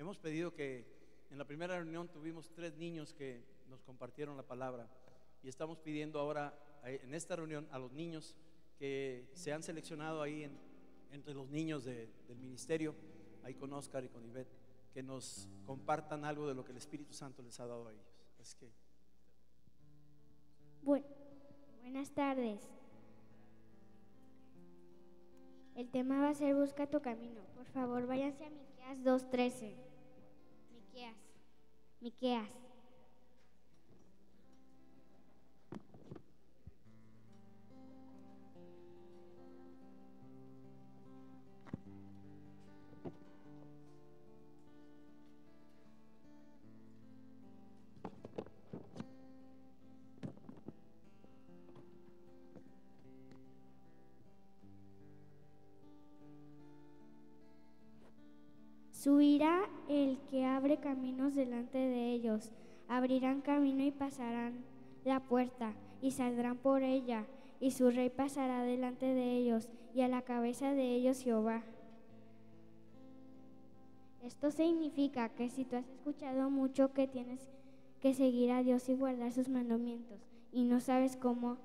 hemos pedido que en la primera reunión tuvimos 3 niños que nos compartieron la palabra y estamos pidiendo ahora en esta reunión a los niños que se han seleccionado ahí entre los niños del ministerio, ahí con Oscar y con Ivette, que nos compartan algo de lo que el Espíritu Santo les ha dado a ellos. Así que Buenas tardes. El tema va a ser Busca tu camino. Por favor, váyanse a Miqueas 2:13. Miqueas. Subirá el que abre caminos delante de ellos, abrirán camino y pasarán la puerta, y saldrán por ella, y su rey pasará delante de ellos, y a la cabeza de ellos Jehová. Esto significa que si tú has escuchado mucho que tienes que seguir a Dios y guardar sus mandamientos, y no sabes cómo,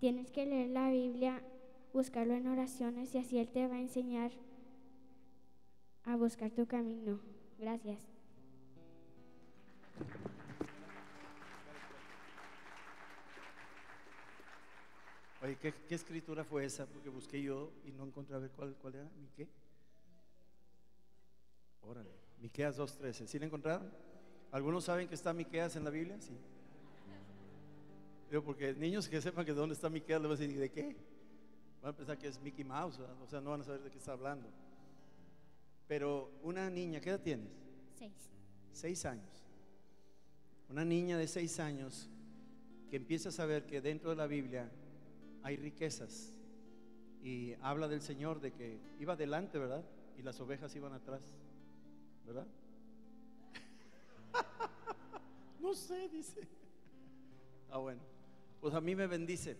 tienes que leer la Biblia, buscarlo en oraciones, y así Él te va a enseñar a buscar tu camino. Gracias. oye, ¿qué escritura fue esa? Porque busqué yo y no encontré a ver cuál era. ¿Miqué? Órale, Miqueas 2:13. ¿Sí la encontraron? ¿Algunos saben que está Miqueas en la Biblia? Sí. Digo, porque niños que sepan que dónde está Miqueas, le van a decir, ¿de qué? Van a pensar que es Mickey Mouse, ¿verdad? O sea, no van a saber de qué está hablando. Pero una niña, ¿qué edad tienes? 6. 6 años. Una niña de 6 años que empieza a saber que dentro de la Biblia hay riquezas y habla del Señor de que iba adelante, ¿verdad? Y las ovejas iban atrás, ¿verdad? No sé, dice. Bueno, pues a mí me bendice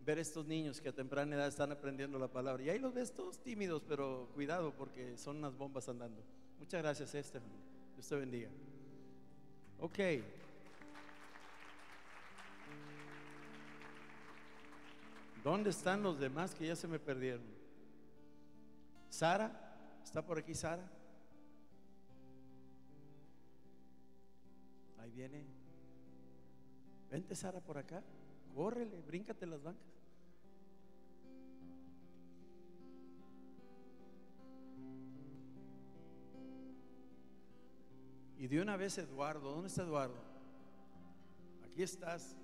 ver estos niños que a temprana edad están aprendiendo la palabra. Y ahí los ves todos tímidos, pero cuidado porque son unas bombas andando. Muchas gracias, Estefan. Dios te bendiga. Ok. ¿Dónde están los demás que ya se me perdieron? Sara, ¿está por aquí Sara? Ahí viene. Vente Sara por acá. Córrele, bríncate las bancas. Y de una vez Eduardo, ¿dónde está Eduardo? Aquí estás,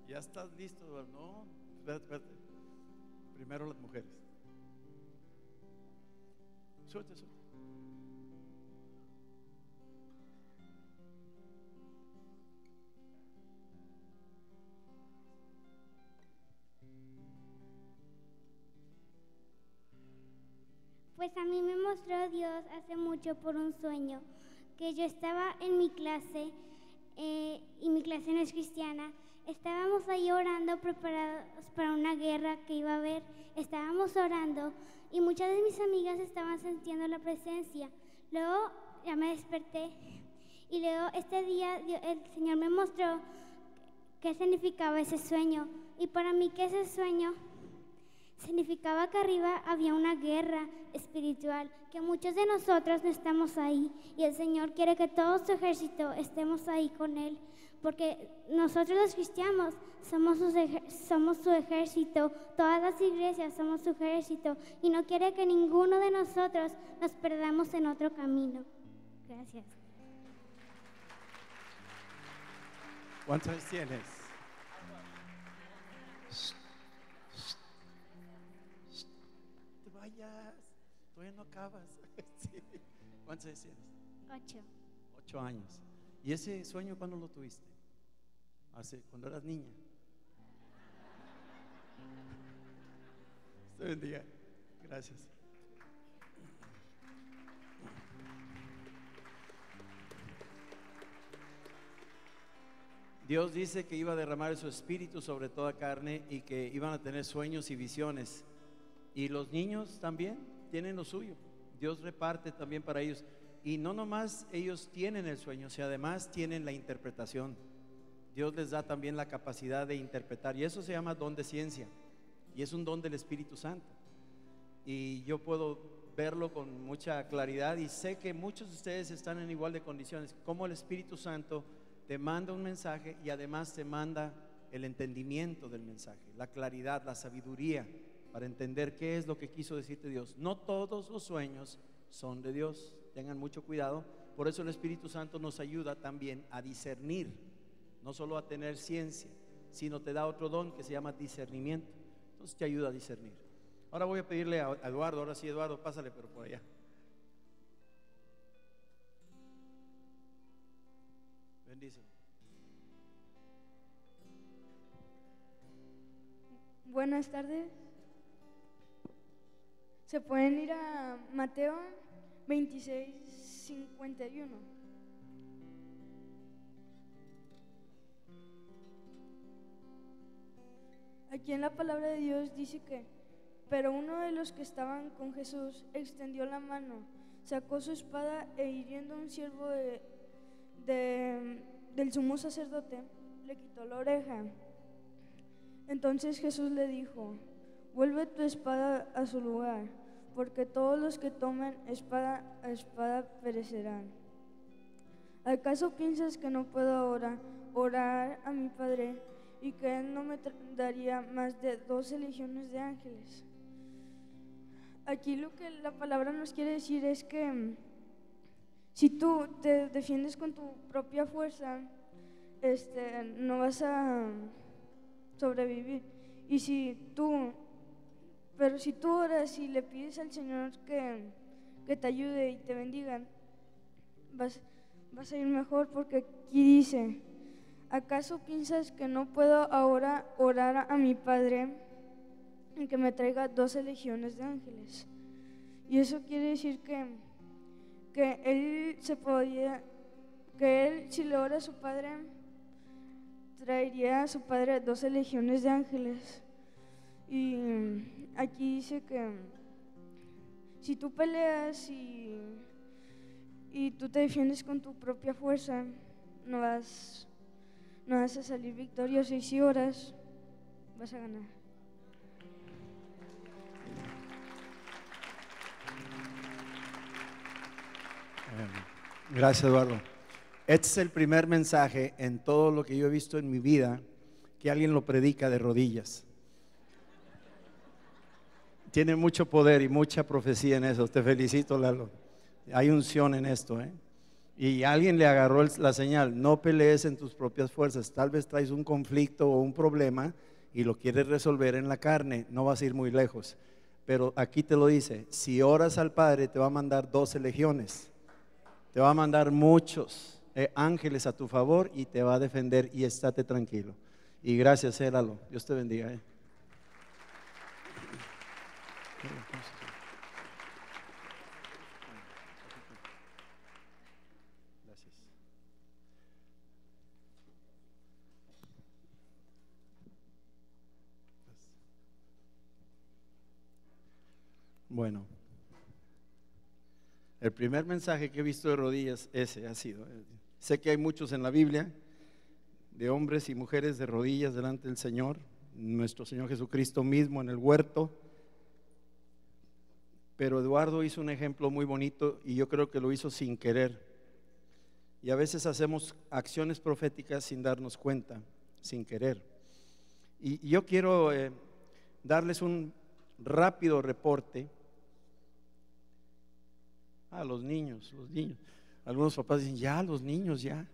ya estás listo, Eduardo. No, espérate. Primero las mujeres. Suerte. Pues a mí me mostró Dios hace mucho por un sueño, que yo estaba en mi clase y mi clase no es cristiana. Estábamos ahí orando, preparados para una guerra que iba a haber. Estábamos orando y muchas de mis amigas estaban sintiendo la presencia. Luego ya me desperté y luego este día el Señor me mostró qué significaba ese sueño. Y para mí que ese sueño significaba que arriba había una guerra espiritual, que muchos de nosotros no estamos ahí y el Señor quiere que todo su ejército estemos ahí con Él, porque nosotros los cristianos somos su ejército, todas las iglesias somos su ejército y no quiere que ninguno de nosotros nos perdamos en otro camino. Gracias. ¿Cuántos años tienes? Te vayas, todavía no acabas. Sí. ¿Cuántos años tienes? 8. 8 años. ¿Y ese sueño cuándo lo tuviste? Cuando eras niña. Te bendiga. Gracias. Dios dice que iba a derramar su espíritu sobre toda carne y que iban a tener sueños y visiones. Y los niños también tienen lo suyo. Dios reparte también para ellos. Y no nomás ellos tienen el sueño, sino además tienen la interpretación. Dios les da también la capacidad de interpretar, y eso se llama don de ciencia, y es un don del Espíritu Santo. Y yo puedo verlo con mucha claridad, y sé que muchos de ustedes están en igual de condiciones, como el Espíritu Santo te manda un mensaje y además te manda el entendimiento del mensaje, la claridad, la sabiduría para entender qué es lo que quiso decirte Dios. No todos los sueños son de Dios, tengan mucho cuidado. Por eso el Espíritu Santo nos ayuda también a discernir, no solo a tener ciencia, sino te da otro don que se llama discernimiento. Entonces te ayuda a discernir. Ahora voy a pedirle a Eduardo, ahora sí Eduardo, pásale pero por allá. Bendice. Buenas tardes. Se pueden ir a Mateo 26:51. Aquí en la palabra de Dios dice que, pero uno de los que estaban con Jesús extendió la mano, sacó su espada e hiriendo a un siervo del sumo sacerdote, le quitó la oreja. Entonces Jesús le dijo: vuelve tu espada a su lugar, porque todos los que tomen espada a espada perecerán. ¿Acaso piensas que no puedo ahora orar a mi Padre y que Él no me daría más de 12 legiones de ángeles? Aquí lo que la palabra nos quiere decir es que si tú te defiendes con tu propia fuerza, no vas a sobrevivir. Pero si tú oras y le pides al Señor que te ayude y te bendiga, vas a ir mejor, porque aquí dice: ¿acaso piensas que no puedo ahora orar a mi Padre y que me traiga 12 legiones de ángeles? Y eso quiere decir que él si le ora a su Padre, traería a su Padre 12 legiones de ángeles. Y aquí dice que si tú peleas y tú te defiendes con tu propia fuerza, no vas a salir victorioso, y si oras, vas a ganar. Gracias, Eduardo. Este es el primer mensaje en todo lo que yo he visto en mi vida que alguien lo predica de rodillas. Tiene mucho poder y mucha profecía en eso. Te felicito, Lalo. Hay unción en esto, ¿eh? Y alguien le agarró la señal: no pelees en tus propias fuerzas. Tal vez traes un conflicto o un problema y lo quieres resolver en la carne, no vas a ir muy lejos. Pero aquí te lo dice: si oras al Padre, te va a mandar 12 legiones, te va a mandar muchos ángeles a tu favor y te va a defender, y estate tranquilo. Y gracias, Lalo. Dios te bendiga. Gracias. Bueno, el primer mensaje que he visto de rodillas, ese ha sido. Sé que hay muchos en la Biblia de hombres y mujeres de rodillas delante del Señor, nuestro Señor Jesucristo mismo en el huerto. Pero Eduardo hizo un ejemplo muy bonito, y yo creo que lo hizo sin querer. Y a veces hacemos acciones proféticas sin darnos cuenta, sin querer. Y yo quiero darles un rápido reporte a los niños. Algunos papás dicen: ya, los niños, ya.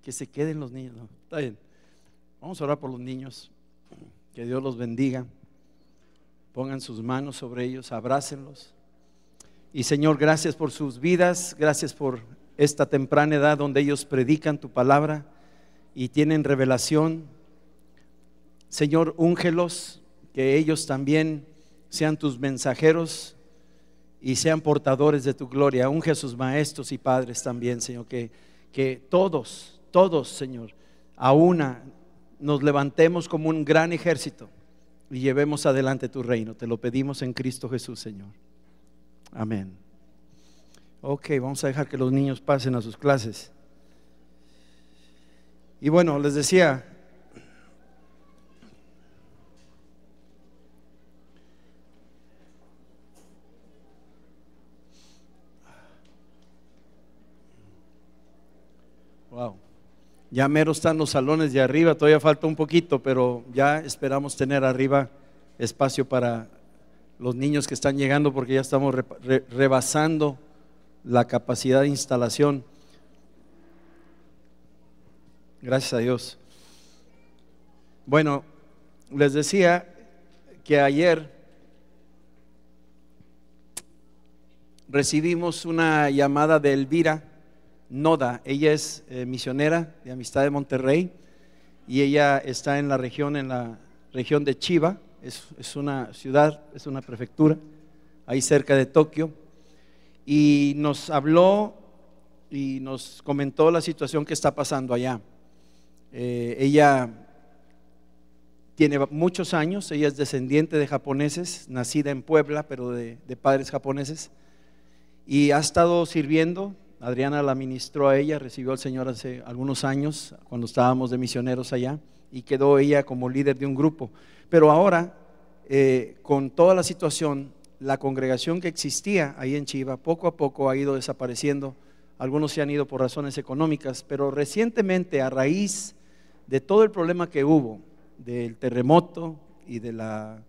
Que se queden los niños. No, está bien. Vamos a orar por los niños. Que Dios los bendiga. Pongan sus manos sobre ellos, abrácenlos. Y Señor, gracias por sus vidas, gracias por esta temprana edad donde ellos predican tu palabra y tienen revelación. Señor, úngelos, que ellos también sean tus mensajeros y sean portadores de tu gloria. Unge a sus maestros y padres también, Señor, que todos, Señor, a una nos levantemos como un gran ejército y llevemos adelante tu reino. Te lo pedimos en Cristo Jesús, Señor. Amén. Ok, vamos a dejar que los niños pasen a sus clases. Y bueno, les decía, wow, ya mero están los salones de arriba, todavía falta un poquito, pero ya esperamos tener arriba espacio para los niños que están llegando, porque ya estamos rebasando la capacidad de instalación. Gracias a Dios. Bueno, les decía que ayer recibimos una llamada de Elvira Noda. Ella es misionera de Amistad de Monterrey y ella está en la región de Chiba. Es una ciudad, es una prefectura ahí cerca de Tokio, y nos habló y nos comentó la situación que está pasando allá. Ella tiene muchos años, ella es descendiente de japoneses, nacida en Puebla, pero de padres japoneses, y ha estado sirviendo. Adriana la ministró a ella, recibió al Señor hace algunos años cuando estábamos de misioneros allá, y quedó ella como líder de un grupo. Pero ahora, con toda la situación, la congregación que existía ahí en Chiba poco a poco ha ido desapareciendo. Algunos se han ido por razones económicas, pero recientemente, a raíz de todo el problema que hubo, del terremoto y de la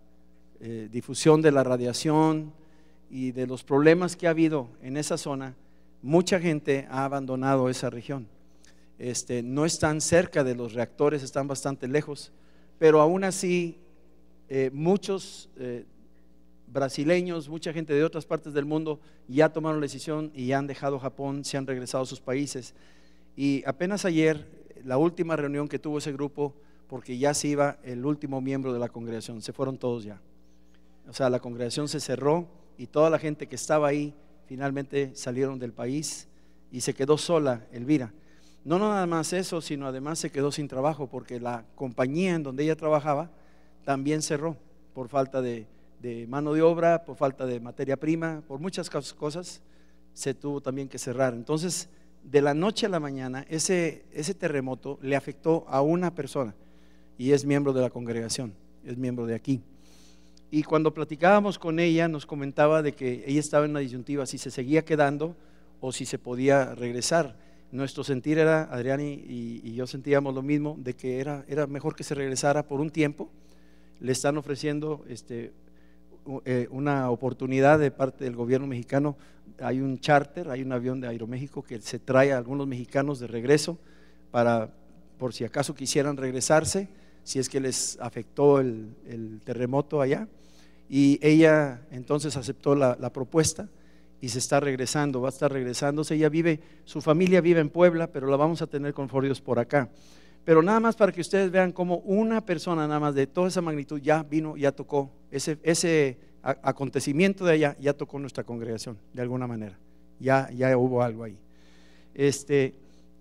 difusión de la radiación y de los problemas que ha habido en esa zona, mucha gente ha abandonado esa región. No están cerca de los reactores, están bastante lejos, pero aún así muchos brasileños, mucha gente de otras partes del mundo ya tomaron la decisión y ya han dejado Japón, se han regresado a sus países. Y apenas ayer, la última reunión que tuvo ese grupo, porque ya se iba el último miembro de la congregación, se fueron todos ya. O sea, la congregación se cerró y toda la gente que estaba ahí finalmente salieron del país y se quedó sola Elvira. No nada más eso, sino además se quedó sin trabajo, porque la compañía en donde ella trabajaba también cerró por falta de mano de obra, por falta de materia prima, por muchas cosas se tuvo también que cerrar. Entonces, de la noche a la mañana, ese terremoto le afectó a una persona y es miembro de la congregación, es miembro de aquí. Y cuando platicábamos con ella, nos comentaba de que ella estaba en una disyuntiva, si se seguía quedando o si se podía regresar. Nuestro sentir era, Adrián y yo sentíamos lo mismo, de que era mejor que se regresara por un tiempo. Le están ofreciendo una oportunidad de parte del gobierno mexicano. Hay un charter, hay un avión de Aeroméxico que se trae a algunos mexicanos de regreso por si acaso quisieran regresarse, si es que les afectó el terremoto allá. Y ella entonces aceptó la propuesta y se está regresando, va a estar regresándose. Su familia vive en Puebla, pero la vamos a tener con Dios por acá. Pero nada más para que ustedes vean cómo una persona nada más de toda esa magnitud ya vino, ya tocó, ese acontecimiento de allá ya tocó nuestra congregación de alguna manera, ya hubo algo ahí.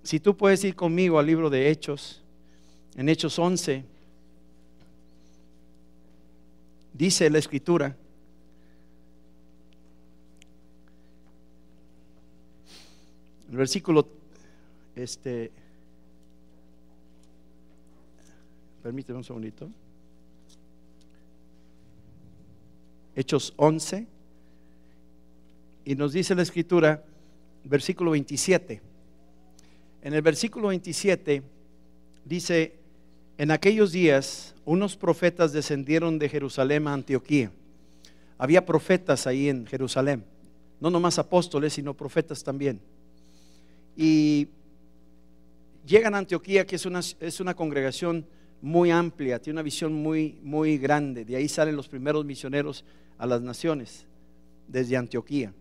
Si tú puedes ir conmigo al libro de Hechos, en Hechos 11, dice la escritura, el versículo, permíteme un segundito. Hechos 11, y nos dice la escritura, versículo 27. En el versículo 27 dice: en aquellos días unos profetas descendieron de Jerusalén a Antioquía. Había profetas ahí en Jerusalén, no nomás apóstoles, sino profetas también. Y llegan a Antioquía, que es una congregación muy amplia, tiene una visión muy, muy grande. De ahí salen los primeros misioneros a las naciones, desde Antioquía.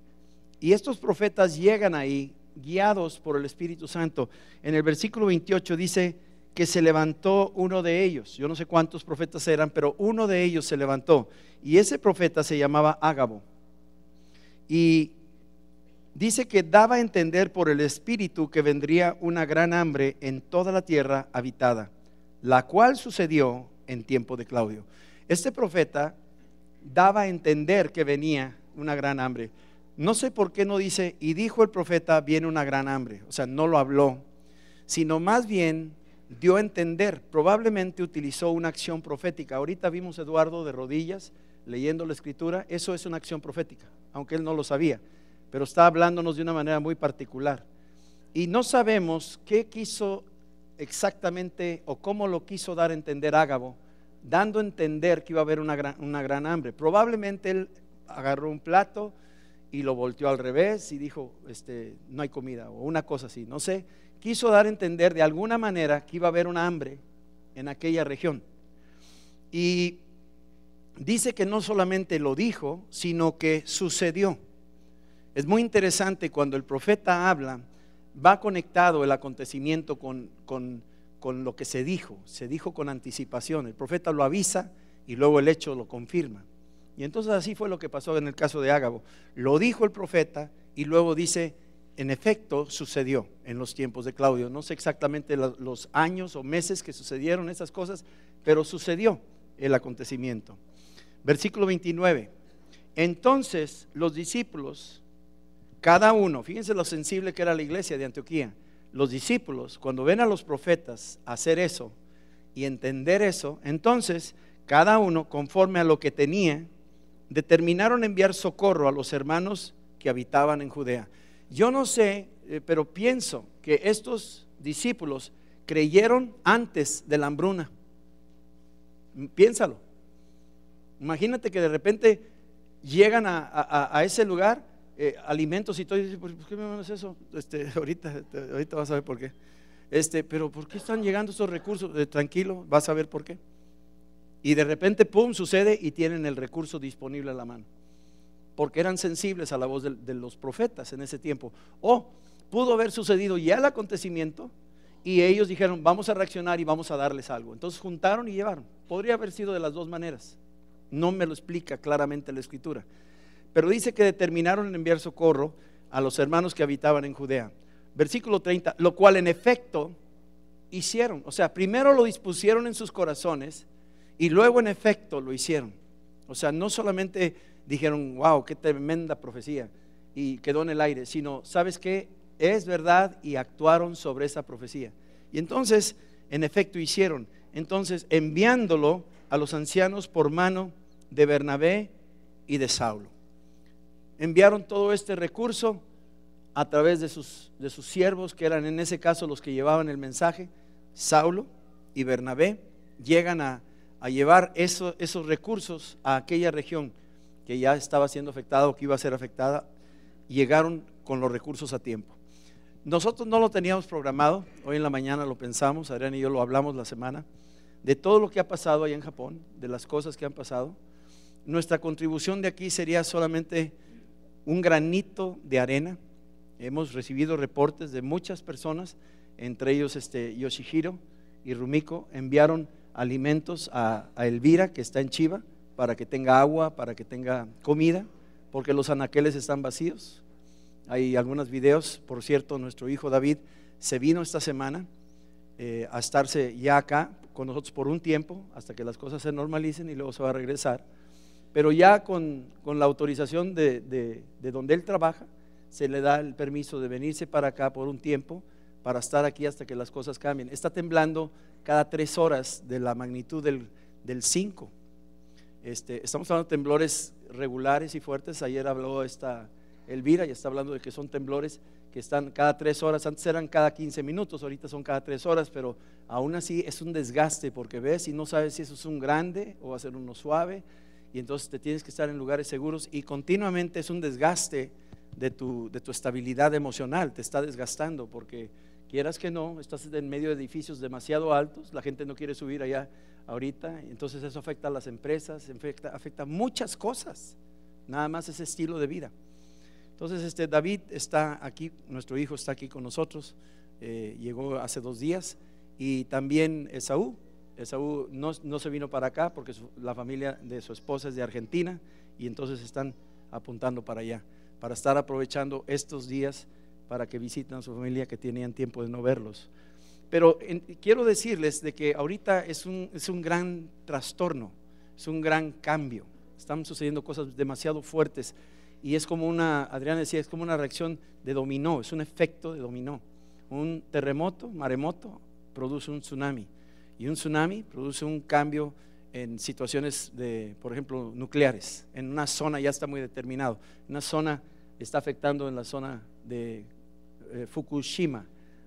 Y estos profetas llegan ahí guiados por el Espíritu Santo. En el versículo 28 dice que se levantó uno de ellos. Yo no sé cuántos profetas eran, pero uno de ellos se levantó, y ese profeta se llamaba Ágabo. Y dice que daba a entender por el Espíritu que vendría una gran hambre en toda la tierra habitada, la cual sucedió en tiempo de Claudio. Este profeta daba a entender que venía una gran hambre. no sé por qué no dice, y dijo el profeta, viene una gran hambre. O sea, no lo habló, sino más bien dio a entender, probablemente utilizó una acción profética. Ahorita vimos a Eduardo de rodillas leyendo la escritura, eso es una acción profética, aunque él no lo sabía, pero está hablándonos de una manera muy particular. Y no sabemos qué quiso exactamente o cómo lo quiso dar a entender Ágabo, dando a entender que iba a haber una gran hambre. Probablemente él agarró un plato y lo volteó al revés y dijo, no hay comida, o una cosa así, no sé. Quiso dar a entender de alguna manera que iba a haber una hambre en aquella región. Y dice que no solamente lo dijo, sino que sucedió. Es muy interesante cuando el profeta habla, va conectado el acontecimiento con lo que se dijo con anticipación. El profeta lo avisa y luego el hecho lo confirma. Y entonces así fue lo que pasó en el caso de Ágabo. Lo dijo el profeta y luego dice, en efecto sucedió en los tiempos de Claudio. No sé exactamente los años o meses que sucedieron esas cosas, pero sucedió el acontecimiento. Versículo 29. Entonces los discípulos, cada uno, fíjense lo sensible que era la iglesia de Antioquía, los discípulos cuando ven a los profetas hacer eso y entender eso, entonces cada uno conforme a lo que tenía, determinaron enviar socorro a los hermanos que habitaban en Judea. Yo no sé, pero pienso que estos discípulos creyeron antes de la hambruna. Piénsalo. Imagínate que de repente llegan a ese lugar, alimentos y todo, y dicen, ¿por qué me mandas eso? Ahorita vas a ver por qué. Pero ¿por qué están llegando estos recursos? Tranquilo, vas a ver por qué. Y de repente, pum, sucede y tienen el recurso disponible a la mano, porque eran sensibles a la voz de los profetas en ese tiempo. O pudo haber sucedido ya el acontecimiento y ellos dijeron, vamos a reaccionar y vamos a darles algo. Entonces juntaron y llevaron. Podría haber sido de las dos maneras, no me lo explica claramente la escritura, pero dice que determinaron enviar socorro a los hermanos que habitaban en Judea. Versículo 30, lo cual en efecto hicieron. O sea, primero lo dispusieron en sus corazones y luego en efecto lo hicieron. O sea, no solamente dijeron, wow, qué tremenda profecía, y quedó en el aire, sino, ¿sabes qué? Es verdad, y actuaron sobre esa profecía. Y entonces, en efecto hicieron. Entonces, enviándolo a los ancianos por mano de Bernabé y de Saulo. Enviaron todo este recurso a través de sus siervos, que eran en ese caso los que llevaban el mensaje. Saulo y Bernabé llegan a llevar esos recursos a aquella región que ya estaba siendo afectada o que iba a ser afectada. Llegaron con los recursos a tiempo. Nosotros no lo teníamos programado, hoy en la mañana lo pensamos, Adrián y yo lo hablamos la semana, de todo lo que ha pasado allá en Japón, de las cosas que han pasado. Nuestra contribución de aquí sería solamente un granito de arena. Hemos recibido reportes de muchas personas, entre ellos Yoshihiro y Rumiko, enviaron alimentos a Elvira, que está en Chiba, para que tenga agua, para que tenga comida, porque los anaqueles están vacíos. Hay algunos videos, por cierto, nuestro hijo David se vino esta semana a estarse ya acá con nosotros por un tiempo, hasta que las cosas se normalicen, y luego se va a regresar. Pero ya con la autorización de donde él trabaja, se le da el permiso de venirse para acá por un tiempo, para estar aquí hasta que las cosas cambien. Está temblando cada 3 horas de la magnitud del 5. Estamos hablando de temblores regulares y fuertes. Ayer habló Elvira y está hablando de que son temblores que están cada 3 horas. Antes eran cada 15 minutos, ahorita son cada 3 horas, pero aún así es un desgaste, porque ves y no sabes si eso es un grande o va a ser uno suave, y entonces te tienes que estar en lugares seguros, y continuamente es un desgaste de tu estabilidad emocional. Te está desgastando porque, quieras que no, estás en medio de edificios demasiado altos, la gente no quiere subir allá ahorita, entonces eso afecta a las empresas, afecta muchas cosas, nada más ese estilo de vida. Entonces David está aquí, nuestro hijo está aquí con nosotros, llegó hace 2 días, y también Esaú no se vino para acá porque la familia de su esposa es de Argentina, y entonces están apuntando para allá, para estar aprovechando estos días para que visiten a su familia que tenían tiempo de no verlos. Pero quiero decirles de que ahorita es un gran trastorno, es un gran cambio, están sucediendo cosas demasiado fuertes, y es como Adriana decía, es como una reacción de dominó, es un efecto de dominó. Un terremoto, maremoto, produce un tsunami, y un tsunami produce un cambio en situaciones por ejemplo, nucleares. En una zona ya está muy determinado, una zona está afectando en la zona de Fukushima,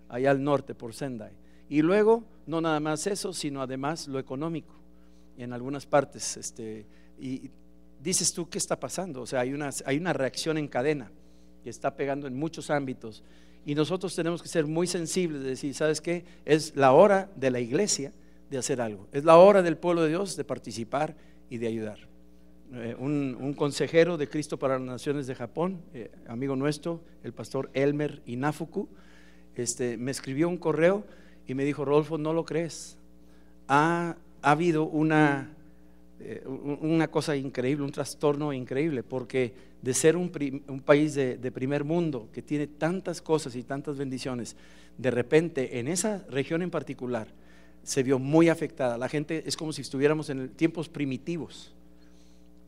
allá al norte por Sendai, y luego no nada más eso, sino además lo económico en algunas partes, y dices tú, ¿qué está pasando? O sea, hay una reacción en cadena que está pegando en muchos ámbitos, y nosotros tenemos que ser muy sensibles de decir, ¿sabes qué? Es la hora de la iglesia de hacer algo, es la hora del pueblo de Dios de participar y de ayudar. Un consejero de Cristo para las Naciones de Japón, amigo nuestro, el pastor Elmer Inafuku, me escribió un correo y me dijo, Rodolfo, no lo crees, ha habido una cosa increíble, un trastorno increíble, porque de ser un país de primer mundo que tiene tantas cosas y tantas bendiciones, de repente en esa región en particular se vio muy afectada. La gente es como si estuviéramos en tiempos primitivos,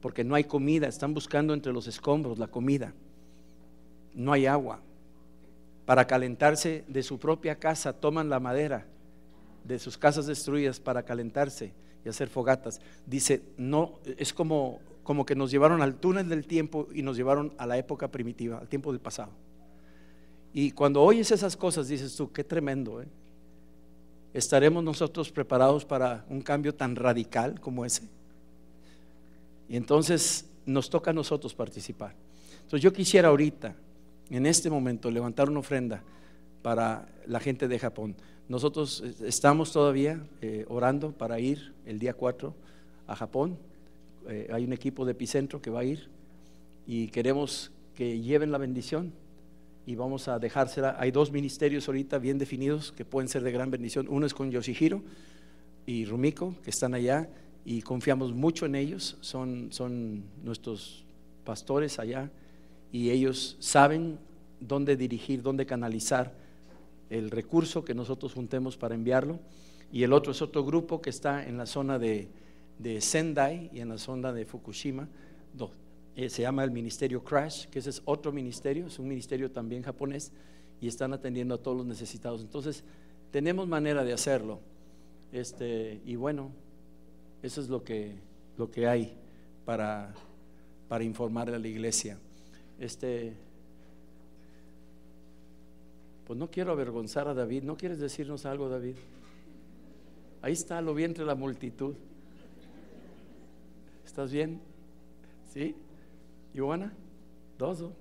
porque no hay comida, están buscando entre los escombros la comida, no hay agua. Para calentarse de su propia casa toman la madera de sus casas destruidas para calentarse y hacer fogatas. Dice, no, es como que nos llevaron al túnel del tiempo y nos llevaron a la época primitiva, al tiempo del pasado. Y cuando oyes esas cosas dices tú, qué tremendo, ¿eh? ¿Estaremos nosotros preparados para un cambio tan radical como ese? Y entonces nos toca a nosotros participar. Entonces yo quisiera ahorita, en este momento, levantar una ofrenda para la gente de Japón. Nosotros estamos todavía orando para ir el día 4 a Japón. Hay un equipo de Epicentro que va a ir y queremos que lleven la bendición y vamos a dejársela. Hay 2 ministerios ahorita bien definidos que pueden ser de gran bendición. Uno es con Yoshihiro y Rumiko, que están allá, y confiamos mucho en ellos. Son nuestros pastores allá, y ellos saben dónde dirigir, dónde canalizar el recurso que nosotros juntemos para enviarlo. Y el otro es otro grupo que está en la zona de Sendai y en la zona de Fukushima, se llama el Ministerio Crash, que ese es otro ministerio, es un ministerio también japonés, y están atendiendo a todos los necesitados. Entonces tenemos manera de hacerlo, y bueno, eso es lo que hay para informarle a la iglesia. Pues no quiero avergonzar a David. ¿No quieres decirnos algo, David? Ahí está, lo vi entre la multitud. ¿Estás bien? ¿Sí? ¿Ioana? ¿Dozo?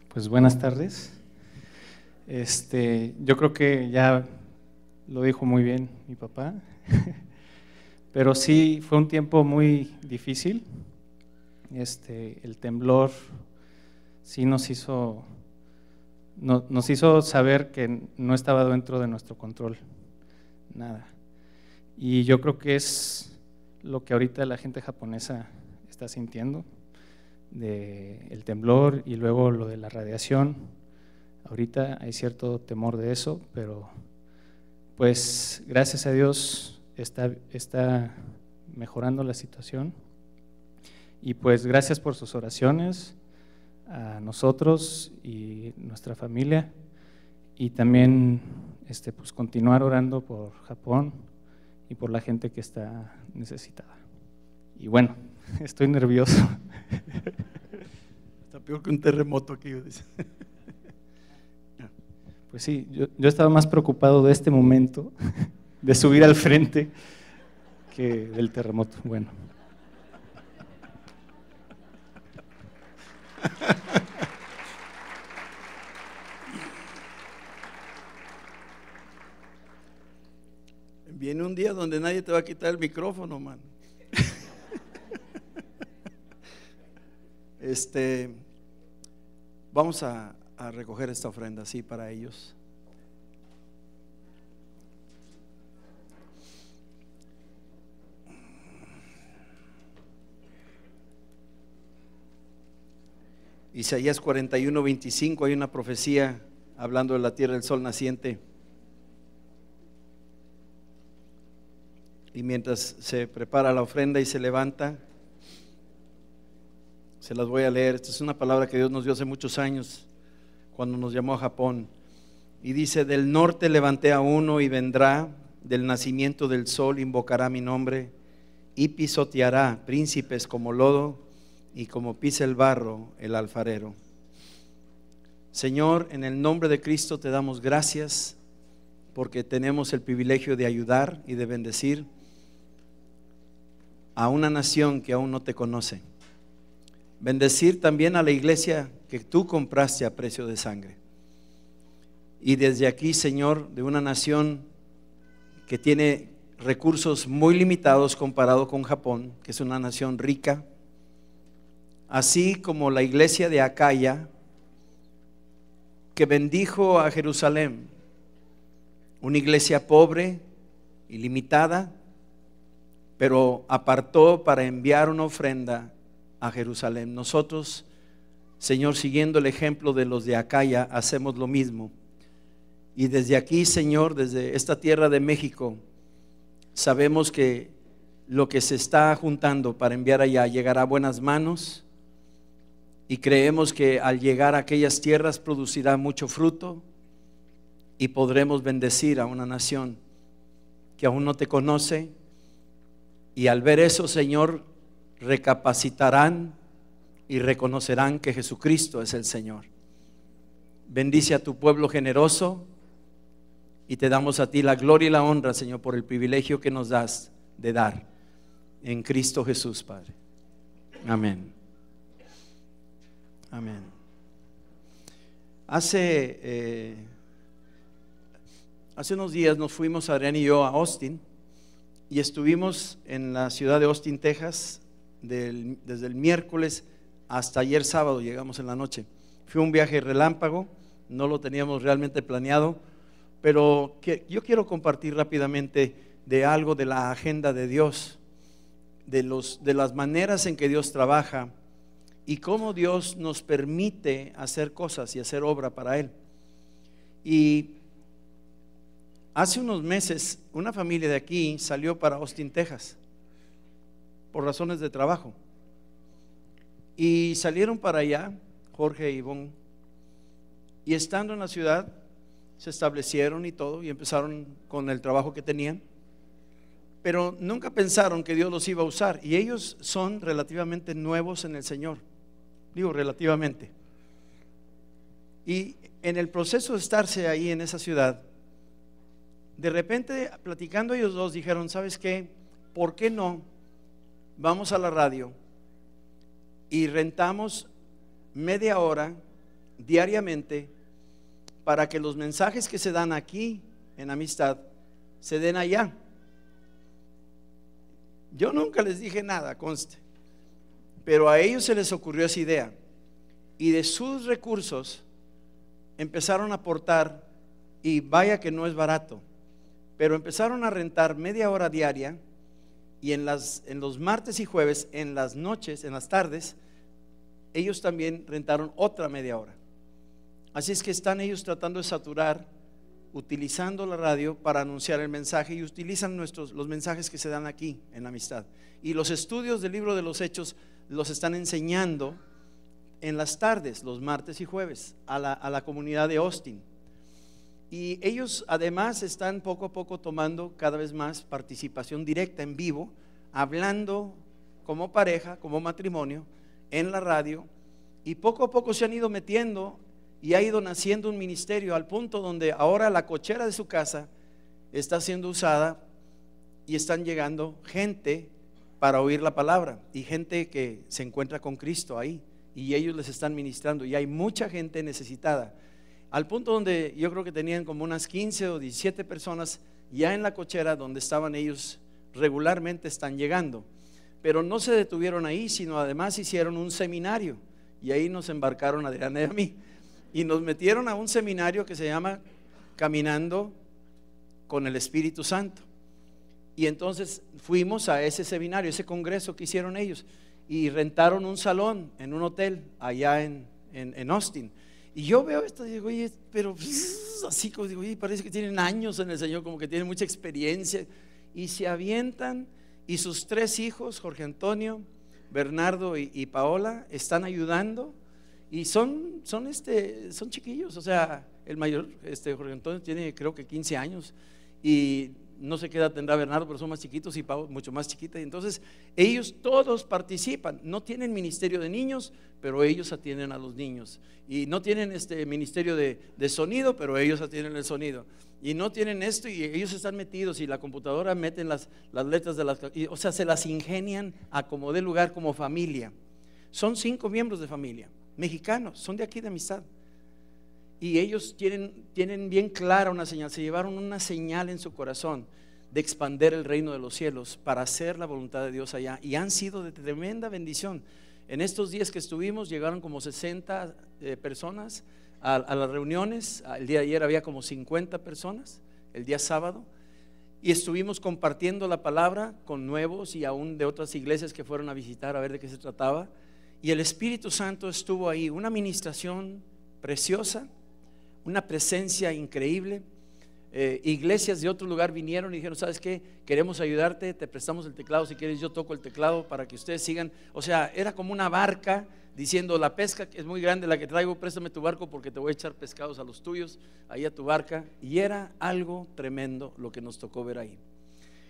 Pues buenas tardes. Yo creo que ya lo dijo muy bien mi papá, pero sí fue un tiempo muy difícil. El temblor sí nos hizo saber que no estaba dentro de nuestro control, nada. Y yo creo que es lo que ahorita la gente japonesa está sintiendo, del temblor y luego lo de la radiación. Ahorita hay cierto temor de eso, pero pues gracias a Dios está mejorando la situación. Y pues gracias por sus oraciones a nosotros y nuestra familia, y también pues continuar orando por Japón y por la gente que está necesitada. Y bueno, estoy nervioso. Está peor que un terremoto aquí. Pues sí, yo estaba más preocupado de este momento, de subir al frente, que del terremoto. Bueno. Viene un día donde nadie te va a quitar el micrófono, man. Vamos a recoger esta ofrenda así para ellos. Isaías 41:25, hay una profecía hablando de la tierra del sol naciente. Y mientras se prepara la ofrenda y se levanta, se las voy a leer. Esta es una palabra que Dios nos dio hace muchos años, cuando nos llamó a Japón. Y dice: del norte levanté a uno y vendrá, del nacimiento del sol invocará mi nombre, y pisoteará príncipes como lodo, y como pisa el barro el alfarero. Señor, en el nombre de Cristo te damos gracias, porque tenemos el privilegio de ayudar y de bendecir a una nación que aún no te conoce. Bendecir también a la iglesia que tú compraste a precio de sangre. Y desde aquí, Señor, de una nación que tiene recursos muy limitados comparado con Japón, que es una nación rica, así como la iglesia de Acaya, que bendijo a Jerusalén, una iglesia pobre y limitada, pero apartó para enviar una ofrenda a Jerusalén. Nosotros, Señor, siguiendo el ejemplo de los de Acaya, hacemos lo mismo. Y desde aquí, Señor, desde esta tierra de México, sabemos que lo que se está juntando para enviar allá llegará a buenas manos, y creemos que al llegar a aquellas tierras producirá mucho fruto y podremos bendecir a una nación que aún no te conoce. Y al ver eso, Señor, recapacitarán y reconocerán que Jesucristo es el Señor. Bendice a tu pueblo generoso, y te damos a ti la gloria y la honra, Señor, por el privilegio que nos das de dar en Cristo Jesús, Padre. Amén. Amén. Hace unos días nos fuimos, Adrián y yo, a Austin, y estuvimos en la ciudad de Austin, Texas, desde el miércoles hasta ayer sábado. Llegamos en la noche. Fue un viaje relámpago, no lo teníamos realmente planeado, pero yo quiero compartir rápidamente de algo de la agenda de Dios, de las maneras en que Dios trabaja y cómo Dios nos permite hacer cosas y hacer obra para Él. Y hace unos meses una familia de aquí salió para Austin, Texas, por razones de trabajo, y salieron para allá, Jorge y Ivonne, y estando en la ciudad se establecieron y todo, y empezaron con el trabajo que tenían, pero nunca pensaron que Dios los iba a usar. Y ellos son relativamente nuevos en el Señor, digo relativamente, y en el proceso de estarse ahí en esa ciudad, de repente, platicando ellos dos, dijeron: ¿sabes qué? ¿Por qué no vamos a la radio y rentamos media hora diariamente para que los mensajes que se dan aquí en Amistad se den allá? Yo nunca les dije nada, conste, pero a ellos se les ocurrió esa idea, y de sus recursos empezaron a aportar, y vaya que no es barato, pero empezaron a rentar media hora diaria, y en los martes y jueves, en las noches, en las tardes, ellos también rentaron otra media hora. Así es que están ellos tratando de saturar, utilizando la radio para anunciar el mensaje, y utilizan los mensajes que se dan aquí en Amistad. Y los estudios del libro de los Hechos los están enseñando en las tardes, los martes y jueves, a la comunidad de Austin. Y ellos además están poco a poco tomando cada vez más participación directa en vivo, hablando como pareja, como matrimonio, en la radio, y poco a poco se han ido metiendo y ha ido naciendo un ministerio, al punto donde ahora la cochera de su casa está siendo usada y están llegando gente para oír la palabra, y gente que se encuentra con Cristo ahí, y ellos les están ministrando, y hay mucha gente necesitada, al punto donde yo creo que tenían como unas 15 o 17 personas ya en la cochera donde estaban ellos regularmente, están llegando. Pero no se detuvieron ahí, sino además hicieron un seminario, y ahí nos embarcaron a Adriana y a mí, y nos metieron a un seminario que se llama Caminando con el Espíritu Santo. Y entonces fuimos a ese seminario, ese congreso que hicieron ellos, y rentaron un salón en un hotel allá en en Austin. Y yo veo esto y digo, oye, pero así como digo, oye, parece que tienen años en el Señor, como que tienen mucha experiencia. Y se avientan, y sus 3 hijos, Jorge Bernardo y Paola, están ayudando. Y son chiquillos, o sea, el mayor, Jorge Antonio, tiene creo que 15 años. Y no sé qué edad tendrá Bernardo, pero son más chiquitos, y Paola mucho más chiquita. Y entonces ellos todos participan. No tienen ministerio de niños, pero ellos atienden a los niños. Y no tienen ministerio de sonido, pero ellos atienden el sonido. Y no tienen esto, y ellos están metidos, y la computadora meten las letras de o sea, se las ingenian a como dé lugar, como familia. Son 5 miembros de familia, mexicanos, son de aquí de Amistad. Y ellos tienen bien clara una señal, se llevaron una señal en su corazón de expandir el reino de los cielos para hacer la voluntad de Dios allá. Y han sido de tremenda bendición. En estos días que estuvimos, llegaron como 60 personas a las reuniones. El día de ayer había como 50 personas, el día sábado. Y estuvimos compartiendo la palabra con nuevos y aún de otras iglesias que fueron a visitar a ver de qué se trataba. Y el Espíritu Santo estuvo ahí, una administración preciosa, una presencia increíble. Iglesias de otro lugar vinieron y dijeron, ¿sabes qué? Queremos ayudarte, te prestamos el teclado, si quieres yo toco el teclado para que ustedes sigan. O sea, era como una barca diciendo, la pesca es muy grande la que traigo, préstame tu barco porque te voy a echar pescados a los tuyos, ahí a tu barca. Y era algo tremendo lo que nos tocó ver ahí.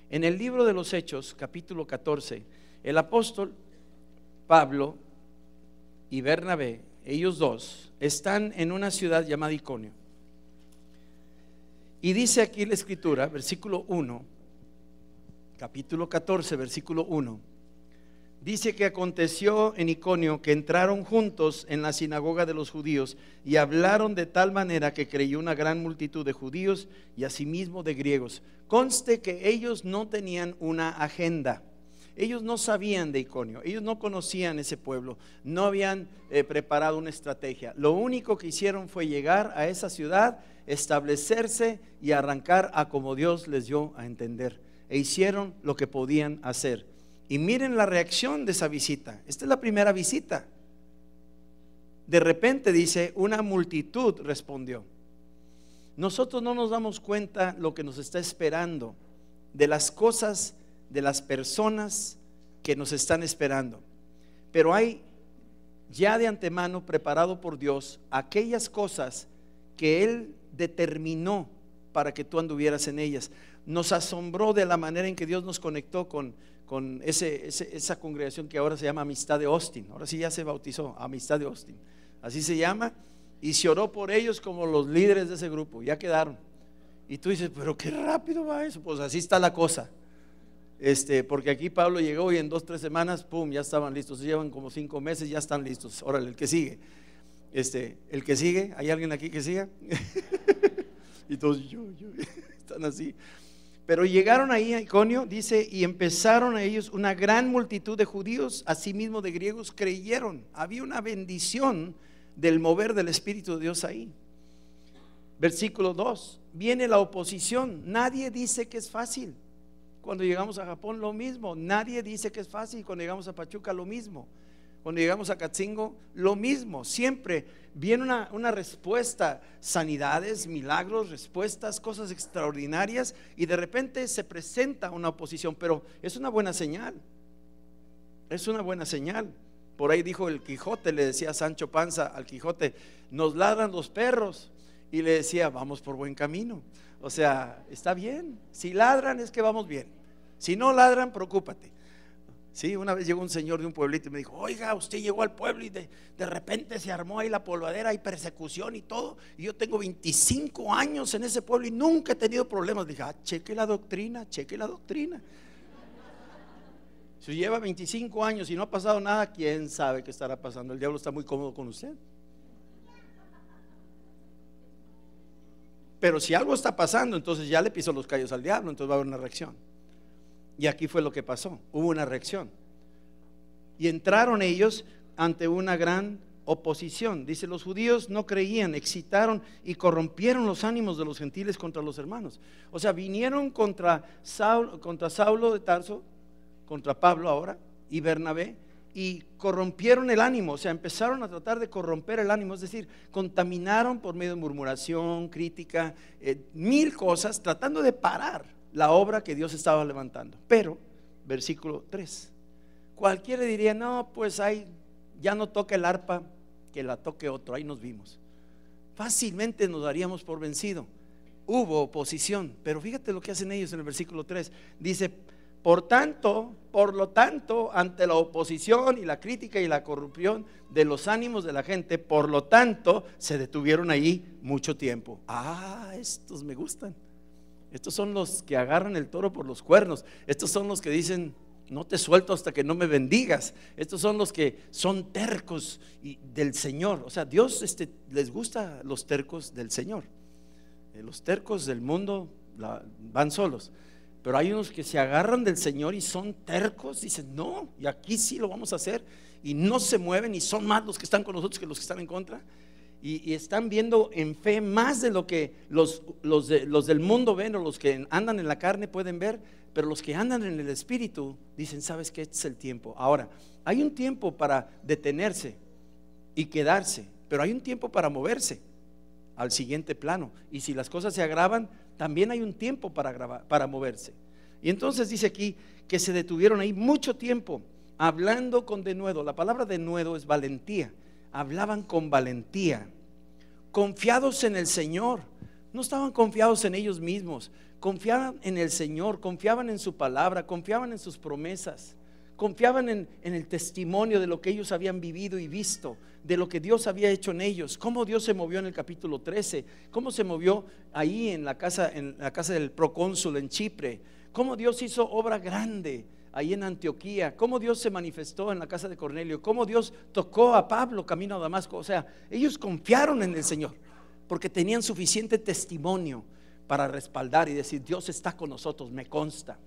En el libro de los Hechos, capítulo 14, el apóstol Pablo y Bernabé, ellos dos, están en una ciudad llamada Iconio. Y dice aquí la escritura, versículo 1, capítulo 14, versículo 1, dice que aconteció en Iconio que entraron juntos en la sinagoga de los judíos y hablaron de tal manera que creyó una gran multitud de judíos y asimismo de griegos. Conste que ellos no tenían una agenda. Ellos no sabían de Iconio, ellos no conocían ese pueblo, no habían preparado una estrategia. Lo único que hicieron fue llegar a esa ciudad, establecerse y arrancar a como Dios les dio a entender. E hicieron lo que podían hacer. Y miren la reacción de esa visita. Esta es la primera visita. De repente dice, una multitud respondió. Nosotros no nos damos cuenta lo que nos está esperando, de las cosas, de las personas que nos están esperando. Pero hay ya de antemano preparado por Dios aquellas cosas que Él determinó para que tú anduvieras en ellas. Nos asombró de la manera en que Dios nos conectó con esa congregación que ahora se llama Amistad de Austin. Ahora sí ya se bautizó, Amistad de Austin, así se llama. Y se oró por ellos como los líderes de ese grupo, ya quedaron. Y tú dices, pero qué rápido va eso. Pues así está la cosa. Porque aquí Pablo llegó y en 2-3 semanas, pum, ya estaban listos. Llevan como 5 meses, ya están listos. Órale, el que sigue. El que sigue, ¿hay alguien aquí que siga? Y todos, yo, están así. Pero llegaron ahí a Iconio, dice, y empezaron a ellos una gran multitud de judíos, asimismo de griegos, creyeron. Había una bendición del mover del Espíritu de Dios ahí. Versículo 2, viene la oposición. Nadie dice que es fácil. Cuando llegamos a Japón lo mismo, nadie dice que es fácil. Cuando llegamos a Pachuca lo mismo, cuando llegamos a Catzingo lo mismo. Siempre viene una respuesta, sanidades, milagros, respuestas, cosas extraordinarias, y de repente se presenta una oposición. Pero es una buena señal, es una buena señal. Por ahí dijo el Quijote, le decía Sancho Panza al Quijote, nos ladran los perros, y le decía, vamos por buen camino. O sea, está bien, si ladran es que vamos bien, si no ladran, preocúpate. Sí, una vez llegó un señor de un pueblito y me dijo, oiga, usted llegó al pueblo y de repente se armó ahí la polvadera, hay persecución y todo, y yo tengo 25 años en ese pueblo y nunca he tenido problemas. Dije, cheque la doctrina, cheque la doctrina. Si lleva 25 años y no ha pasado nada, quién sabe qué estará pasando. El diablo está muy cómodo con usted. Pero si algo está pasando, entonces ya le pisó los callos al diablo, entonces va a haber una reacción. Y aquí fue lo que pasó, hubo una reacción. Y entraron ellos ante una gran oposición. Dice, los judíos no creían, excitaron y corrompieron los ánimos de los gentiles contra los hermanos. O sea, vinieron contra Saulo de Tarso, contra Pablo ahora y Bernabé, y corrompieron el ánimo, o sea, empezaron a tratar de corromper el ánimo, es decir, contaminaron por medio de murmuración, crítica, mil cosas, tratando de parar la obra que Dios estaba levantando. Pero, versículo 3, cualquiera diría, no, pues ahí ya no toca el arpa, que la toque otro, ahí nos vimos. Fácilmente nos daríamos por vencido. Hubo oposición, pero fíjate lo que hacen ellos en el versículo 3, dice: por lo tanto, ante la oposición y la crítica y la corrupción de los ánimos de la gente, por lo tanto, se detuvieron ahí mucho tiempo. Estos me gustan. Estos son los que agarran el toro por los cuernos. Estos son los que dicen: no te suelto hasta que no me bendigas. Estos son los que son tercos del Señor. O sea, Dios les gusta los tercos del Señor. Los tercos del mundo van solos. Pero hay unos que se agarran del Señor y son tercos, dicen no, y aquí sí lo vamos a hacer, y no se mueven, y son más los que están con nosotros que los que están en contra, y están viendo en fe más de lo que los del mundo ven, o los que andan en la carne pueden ver. Pero los que andan en el Espíritu dicen: ¿sabes qué? Este es el tiempo. Ahora, hay un tiempo para detenerse y quedarse, pero hay un tiempo para moverse al siguiente plano, y si las cosas se agravan, también hay un tiempo para moverse. Y entonces dice aquí que se detuvieron ahí mucho tiempo, hablando con denuedo. La palabra denuedo es valentía. Hablaban con valentía, confiados en el Señor. No estaban confiados en ellos mismos, confiaban en el Señor, confiaban en su palabra, confiaban en sus promesas, confiaban en el testimonio de lo que ellos habían vivido y visto, de lo que Dios había hecho en ellos, cómo Dios se movió en el capítulo 13, cómo se movió ahí en la casa del procónsul en Chipre, cómo Dios hizo obra grande ahí en Antioquía, cómo Dios se manifestó en la casa de Cornelio, cómo Dios tocó a Pablo camino a Damasco. O sea, ellos confiaron en el Señor porque tenían suficiente testimonio para respaldar y decir: Dios está con nosotros, me consta.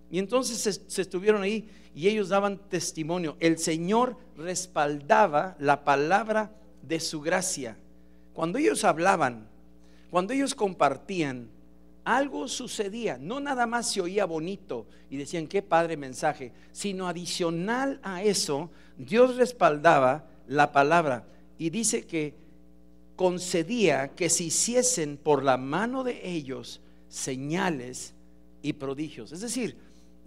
Y entonces se estuvieron ahí y ellos daban testimonio. El Señor respaldaba la palabra de su gracia. Cuando ellos hablaban, cuando ellos compartían, algo sucedía. No nada más se oía bonito y decían: qué padre mensaje, sino adicional a eso, Dios respaldaba la palabra, y dice que concedía que se hiciesen por la mano de ellos señales y prodigios. Es decir,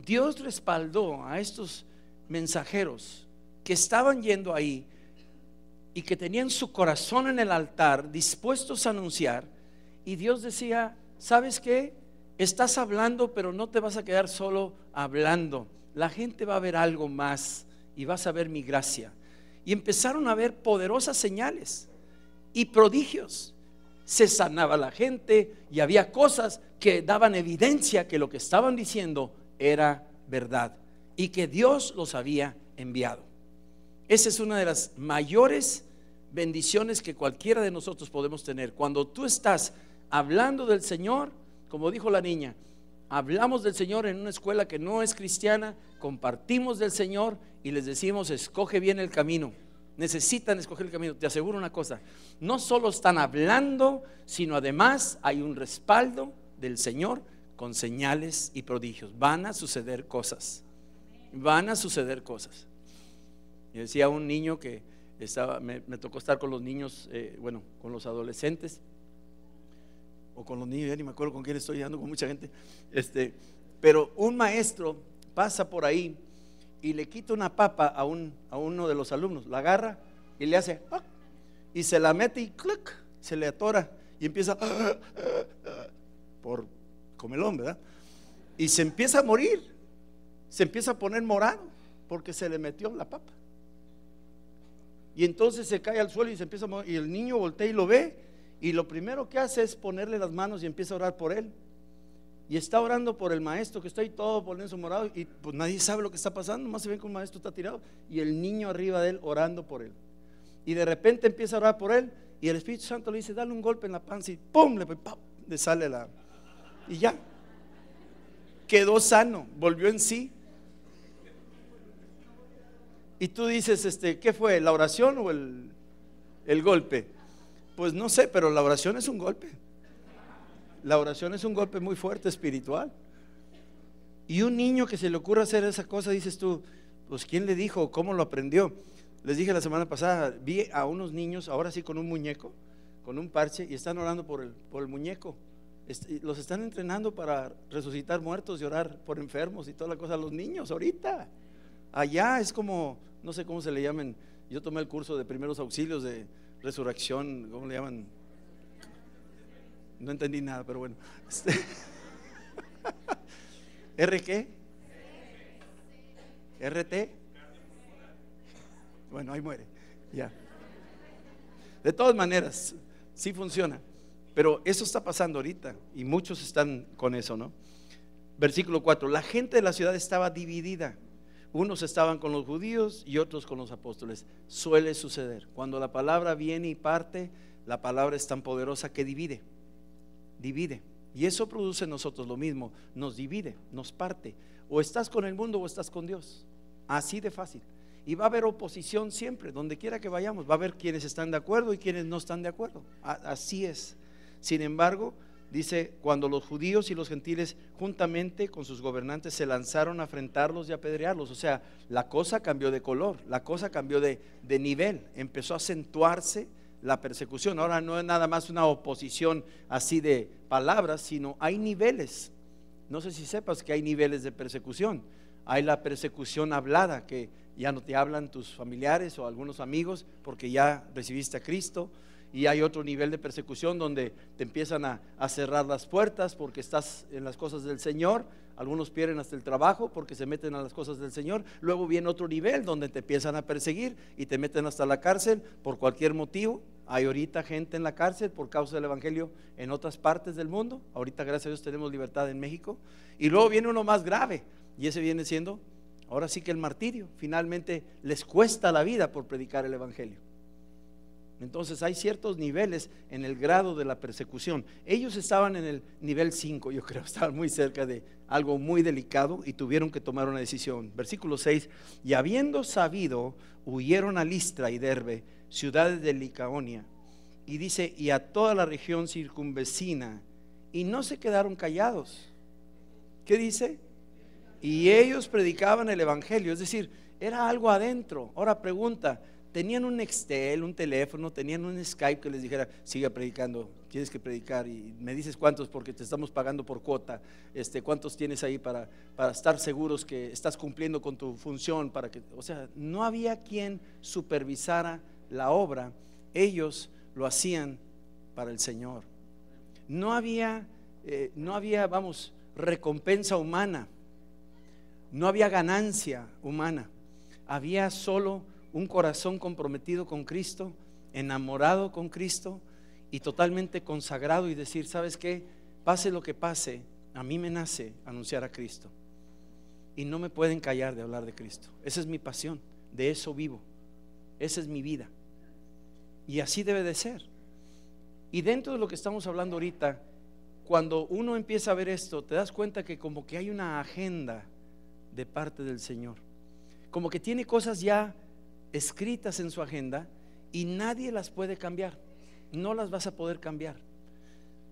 Dios respaldó a estos mensajeros que estaban yendo ahí y que tenían su corazón en el altar, dispuestos a anunciar. Y Dios decía: ¿sabes qué? Estás hablando, pero no te vas a quedar solo hablando. La gente va a ver algo más y vas a ver mi gracia. Y empezaron a ver poderosas señales y prodigios. Se sanaba la gente y había cosas que daban evidencia que lo que estaban diciendo era verdad y que Dios los había enviado. Esa es una de las mayores bendiciones que cualquiera de nosotros podemos tener. Cuando tú estás hablando del Señor, como dijo la niña, hablamos del Señor en una escuela que no es cristiana, compartimos del Señor y les decimos: escoge bien el camino. Necesitan escoger el camino. Te aseguro una cosa: no solo están hablando, sino además hay un respaldo del Señor con señales y prodigios. Van a suceder cosas. Van a suceder cosas. Y decía un niño que me tocó estar con los niños, con los adolescentes, o con los niños, ya ni me acuerdo con quién estoy, ando con mucha gente. Pero un maestro pasa por ahí y le quita una papa a uno de los alumnos, la agarra y le hace ¡ah! Y se la mete y ¡cluc! Se le atora y empieza por comelón, ¿verdad? Y se empieza a morir, se empieza a poner morado porque se le metió la papa. Y entonces se cae al suelo y se empieza a morir, y el niño voltea y lo ve, y lo primero que hace es ponerle las manos y empieza a orar por él. Y está orando por el maestro que está ahí todo poniéndose morado, y pues nadie sabe lo que está pasando, nomás se ve que el maestro está tirado y el niño arriba de él orando por él. Y de repente empieza a orar por él y el Espíritu Santo le dice: dale un golpe en la panza, y ¡pum! Le sale y ya quedó sano, volvió en sí. Y tú dices: ¿qué fue? ¿La oración o el golpe? Pues no sé, pero la oración es un golpe. La oración es un golpe muy fuerte espiritual. Y un niño que se le ocurra hacer esa cosa, dices tú, pues ¿quién le dijo? ¿Cómo lo aprendió? Les dije la semana pasada, vi a unos niños, ahora sí con un muñeco, con un parche, y están orando por el muñeco. Los están entrenando para resucitar muertos y orar por enfermos y toda la cosa. Los niños ahorita, allá es como, no sé cómo se le llaman. Yo tomé el curso de primeros auxilios de resurrección, ¿cómo le llaman? No entendí nada, pero bueno. ¿R qué? ¿RT? Bueno, ahí muere, ya. De todas maneras, sí funciona, pero eso está pasando ahorita y muchos están con eso, ¿no? Versículo 4, la gente de la ciudad estaba dividida. Unos estaban con los judíos y otros con los apóstoles. Suele suceder. Cuando la palabra viene y parte, la palabra es tan poderosa que divide. Y eso produce en nosotros lo mismo. Nos divide, nos parte. O estás con el mundo o estás con Dios. Así de fácil. Y va a haber oposición siempre, donde quiera que vayamos. Va a haber quienes están de acuerdo y quienes no están de acuerdo. Así es. Sin embargo, dice, cuando los judíos y los gentiles juntamente con sus gobernantes se lanzaron a afrentarlos y a apedrearlos, o sea, la cosa cambió de color, la cosa cambió de nivel, empezó a acentuarse la persecución. Ahora no es nada más una oposición así de palabras, sino hay niveles. No sé si sepas que hay niveles de persecución. Hay la persecución hablada, que ya no te hablan tus familiares o algunos amigos porque ya recibiste a Cristo. Y hay otro nivel de persecución donde te empiezan a cerrar las puertas porque estás en las cosas del Señor. Algunos pierden hasta el trabajo porque se meten a las cosas del Señor. Luego viene otro nivel donde te empiezan a perseguir y te meten hasta la cárcel por cualquier motivo. Hay ahorita gente en la cárcel por causa del evangelio en otras partes del mundo. Ahorita, gracias a Dios, tenemos libertad en México. Y luego viene uno más grave, y ese viene siendo, ahora sí que el martirio. Finalmente les cuesta la vida por predicar el evangelio. Entonces hay ciertos niveles en el grado de la persecución. Ellos estaban en el nivel 5, yo creo, estaban muy cerca de algo muy delicado y tuvieron que tomar una decisión. Versículo 6, y habiendo sabido, huyeron a Listra y Derbe, ciudades de Licaonia, y dice, y a toda la región circunvecina, y no se quedaron callados. ¿Qué dice? Y ellos predicaban el evangelio, es decir, era algo adentro. Ahora pregunta, ¿tenían un Nextel, un teléfono, tenían un Skype que les dijera, siga predicando, tienes que predicar y me dices cuántos porque te estamos pagando por cuota, cuántos tienes ahí para estar seguros que estás cumpliendo con tu función, para que, o sea, no había quien supervisara la obra, ellos lo hacían para el Señor. No había, vamos, recompensa humana, no había ganancia humana, había solo un corazón comprometido con Cristo, enamorado con Cristo y totalmente consagrado y decir, ¿sabes qué? Pase lo que pase, a mí me nace anunciar a Cristo y no me pueden callar de hablar de Cristo. Esa es mi pasión, de eso vivo, esa es mi vida y así debe de ser. Y dentro de lo que estamos hablando ahorita, cuando uno empieza a ver esto, te das cuenta que como que hay una agenda de parte del Señor, como que tiene cosas ya escritas en su agenda y nadie las puede cambiar, no las vas a poder cambiar.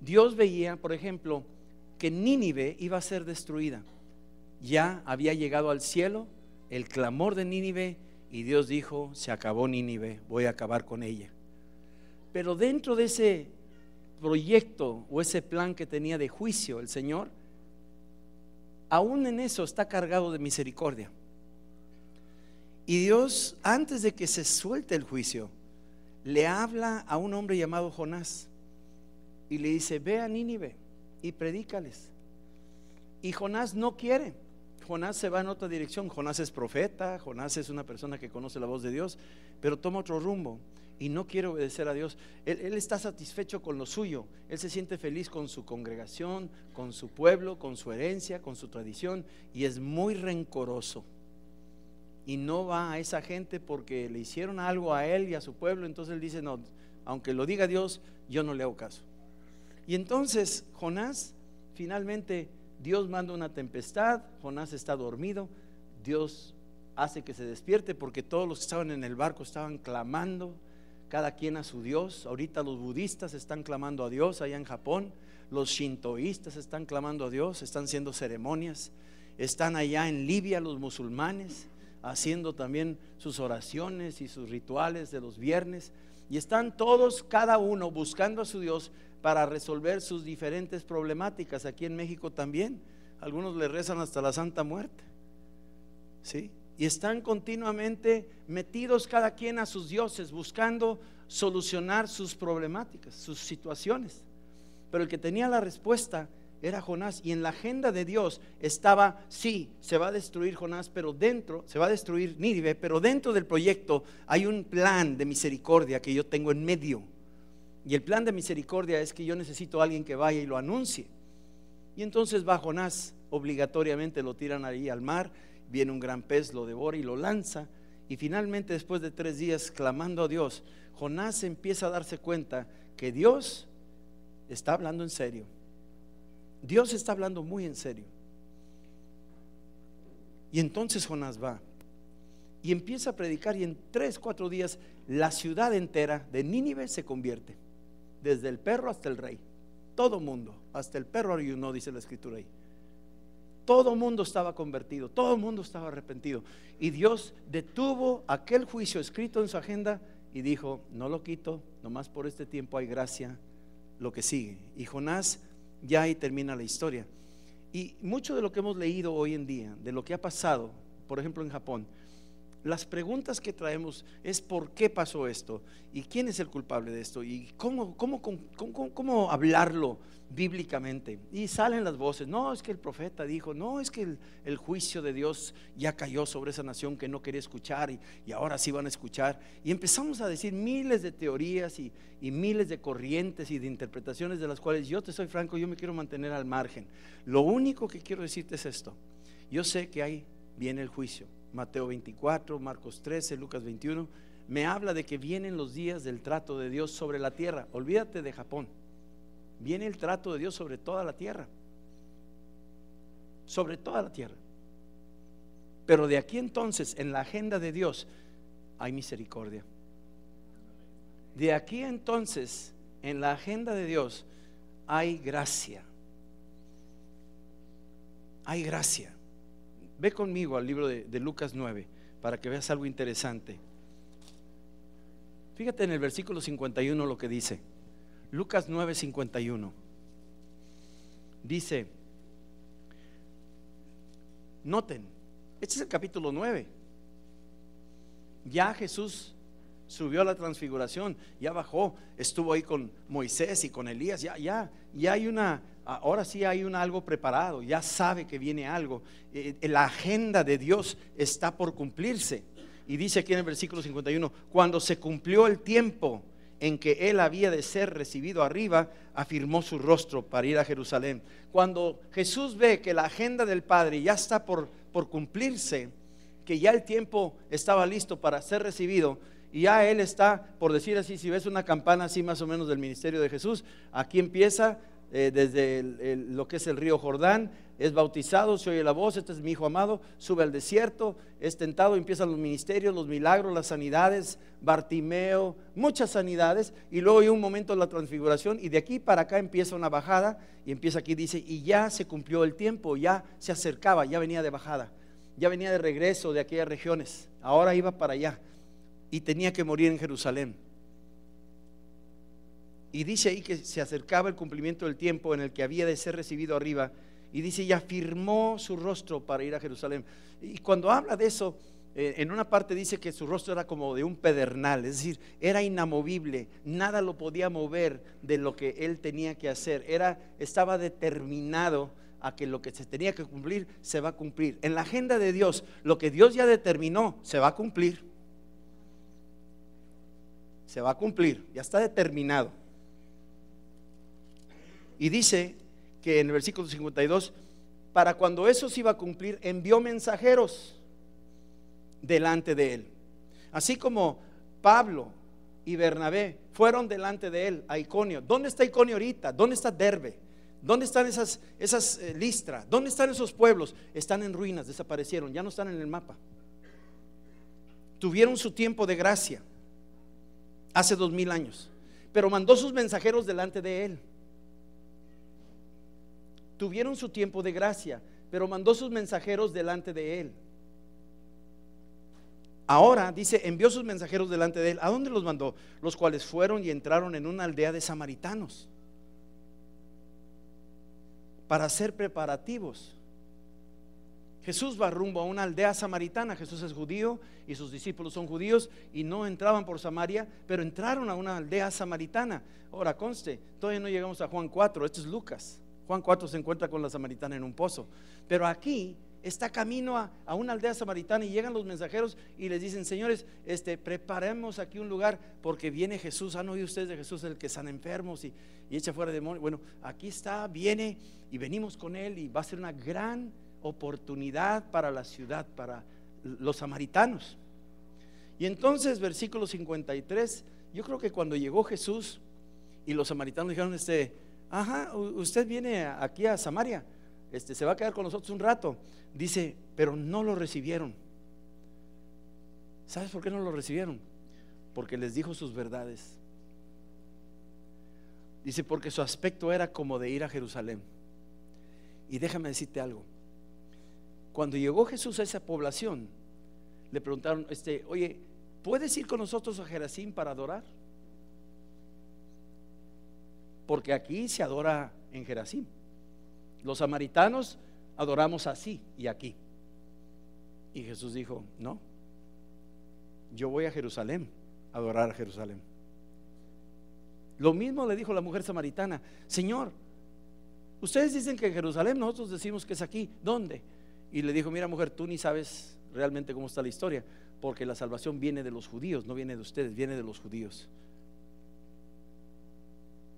Dios veía, por ejemplo, que Nínive iba a ser destruida, ya había llegado al cielo el clamor de Nínive y Dios dijo, se acabó Nínive, voy a acabar con ella. Pero dentro de ese proyecto o ese plan que tenía de juicio el Señor, aún en eso está cargado de misericordia. Y Dios, antes de que se suelte el juicio, le habla a un hombre llamado Jonás y le dice, ve a Nínive y predícales. Y Jonás no quiere. Jonás se va en otra dirección. Jonás es profeta, Jonás es una persona que conoce la voz de Dios, pero toma otro rumbo y no quiere obedecer a Dios. Él está satisfecho con lo suyo, él se siente feliz con su congregación, con su pueblo, con su herencia, con su tradición, y es muy rencoroso y no va a esa gente porque le hicieron algo a él y a su pueblo. Entonces él dice, no, aunque lo diga Dios, yo no le hago caso. Y entonces Jonás, finalmente Dios manda una tempestad, Jonás está dormido, Dios hace que se despierte porque todos los que estaban en el barco estaban clamando, cada quien a su Dios. Ahorita los budistas están clamando a Dios allá en Japón, los shintoístas están clamando a Dios, están haciendo ceremonias están allá en Libia los musulmanes, haciendo también sus oraciones y sus rituales de los viernes, y están todos, cada uno, buscando a su Dios para resolver sus diferentes problemáticas. Aquí en México también, algunos le rezan hasta la Santa Muerte, ¿sí? Y están continuamente metidos cada quien a sus dioses, buscando solucionar sus problemáticas, sus situaciones. Pero el que tenía la respuesta era Jonás, y en la agenda de Dios estaba: sí, se va a destruir Jonás, pero dentro, se va a destruir Nínive, pero dentro del proyecto hay un plan de misericordia que yo tengo en medio. Y el plan de misericordia es que yo necesito a alguien que vaya y lo anuncie. Y entonces va Jonás, obligatoriamente lo tiran ahí al mar, viene un gran pez, lo devora y lo lanza. Y finalmente, después de 3 días clamando a Dios, Jonás empieza a darse cuenta que Dios está hablando en serio. Dios está hablando muy en serio. Y entonces Jonás va y empieza a predicar, y en 3-4 días la ciudad entera de Nínive se convierte, desde el perro hasta el rey. Todo mundo, hasta el perro ayunó, dice la escritura ahí. Todo mundo estaba convertido, todo mundo estaba arrepentido, y Dios detuvo aquel juicio escrito en su agenda y dijo: no lo quito, nomás por este tiempo hay gracia, lo que sigue. Y Jonás, ya ahí termina la historia. Y mucho de lo que hemos leído hoy en día, de lo que ha pasado, por ejemplo en Japón, las preguntas que traemos es: ¿por qué pasó esto? ¿Y quién es el culpable de esto? ¿Y cómo hablarlo bíblicamente? Y salen las voces: no, es que el profeta dijo, no, es que el juicio de Dios ya cayó sobre esa nación que no quería escuchar, y ahora sí van a escuchar. Y empezamos a decir miles de teorías y miles de corrientes y de interpretaciones, de las cuales yo te soy franco, yo me quiero mantener al margen. Lo único que quiero decirte es esto: yo sé que ahí viene el juicio. Mateo 24, Marcos 13, Lucas 21 me habla de que vienen los días del trato de Dios sobre la tierra. Olvídate de Japón, viene el trato de Dios sobre toda la tierra, sobre toda la tierra. Pero de aquí entonces, en la agenda de Dios hay misericordia. De aquí entonces, en la agenda de Dios hay gracia. Hay gracia. Ve conmigo al libro de Lucas 9 para que veas algo interesante. Fíjate en el versículo 51 lo que dice. Lucas 9, 51. Dice, noten, este es el capítulo 9. Ya Jesús subió a la transfiguración, ya bajó, estuvo ahí con Moisés y con Elías, ya hay una, ahora sí hay algo preparado, ya sabe que viene algo. La agenda de Dios está por cumplirse. Y dice aquí en el versículo 51, cuando se cumplió el tiempo en que él había de ser recibido arriba, afirmó su rostro para ir a Jerusalén. Cuando Jesús ve que la agenda del Padre ya está por cumplirse, que ya el tiempo estaba listo para ser recibido, y ya él está, por decir así, si ves una campana así más o menos del ministerio de Jesús, aquí empieza desde lo que es el río Jordán, es bautizado, se oye la voz, este es mi hijo amado, sube al desierto, es tentado, empiezan los ministerios, los milagros, las sanidades, Bartimeo, muchas sanidades, y luego hay un momento de la transfiguración, y de aquí para acá empieza una bajada, y empieza aquí, dice, y ya se cumplió el tiempo, ya se acercaba, ya venía de bajada, ya venía de regreso de aquellas regiones, ahora iba para allá, y tenía que morir en Jerusalén. Y dice ahí que se acercaba el cumplimiento del tiempo en el que había de ser recibido arriba, y dice, y afirmó su rostro para ir a Jerusalén. Y cuando habla de eso, en una parte dice que su rostro era como de un pedernal, es decir, era inamovible, nada lo podía mover de lo que él tenía que hacer, estaba determinado a que lo que se tenía que cumplir se va a cumplir. En la agenda de Dios, lo que Dios ya determinó se va a cumplir. Se va a cumplir, ya está determinado. Y dice que en el versículo 52, para cuando eso se iba a cumplir, envió mensajeros delante de él. Así como Pablo y Bernabé fueron delante de él a Iconio. ¿Dónde está Iconio ahorita? ¿Dónde está Derbe? ¿Dónde están esas Listra? ¿Dónde están esos pueblos? Están en ruinas, desaparecieron, ya no están en el mapa. Tuvieron su tiempo de gracia hace 2000 años, pero mandó sus mensajeros delante de él. Tuvieron su tiempo de gracia, pero mandó sus mensajeros delante de él. Ahora dice, envió sus mensajeros delante de él. ¿A dónde los mandó? Los cuales fueron y entraron en una aldea de samaritanos para hacer preparativos. Jesús va rumbo a una aldea samaritana. Jesús es judío y sus discípulos son judíos y no entraban por Samaria, pero entraron a una aldea samaritana. Ahora conste, todavía no llegamos a Juan 4, esto es Lucas. Juan 4 se encuentra con la samaritana en un pozo, pero aquí está camino a una aldea samaritana y llegan los mensajeros y les dicen: señores, preparemos aquí un lugar porque viene Jesús. ¿Han oído ustedes de Jesús, el que sana enfermos y echa fuera demonios? Bueno, aquí está, viene y venimos con él y va a ser una gran oportunidad para la ciudad, para los samaritanos. Y entonces versículo 53, yo creo que cuando llegó Jesús y los samaritanos dijeron: ajá, usted viene aquí a Samaria, se va a quedar con nosotros un rato. Dice, pero no lo recibieron. ¿Sabes por qué no lo recibieron? Porque les dijo sus verdades. Dice, porque su aspecto era como de ir a Jerusalén. Y déjame decirte algo. Cuando llegó Jesús a esa población, le preguntaron: oye, ¿puedes ir con nosotros a Gerazín para adorar? Porque aquí se adora en Gerazín. Los samaritanos adoramos así y aquí. Y Jesús dijo: no, yo voy a Jerusalén a adorar a Jerusalén. Lo mismo le dijo la mujer samaritana: Señor, ustedes dicen que en Jerusalén, nosotros decimos que es aquí. ¿Dónde? Y le dijo: mira, mujer, tú ni sabes realmente cómo está la historia, porque la salvación viene de los judíos, no viene de ustedes, viene de los judíos.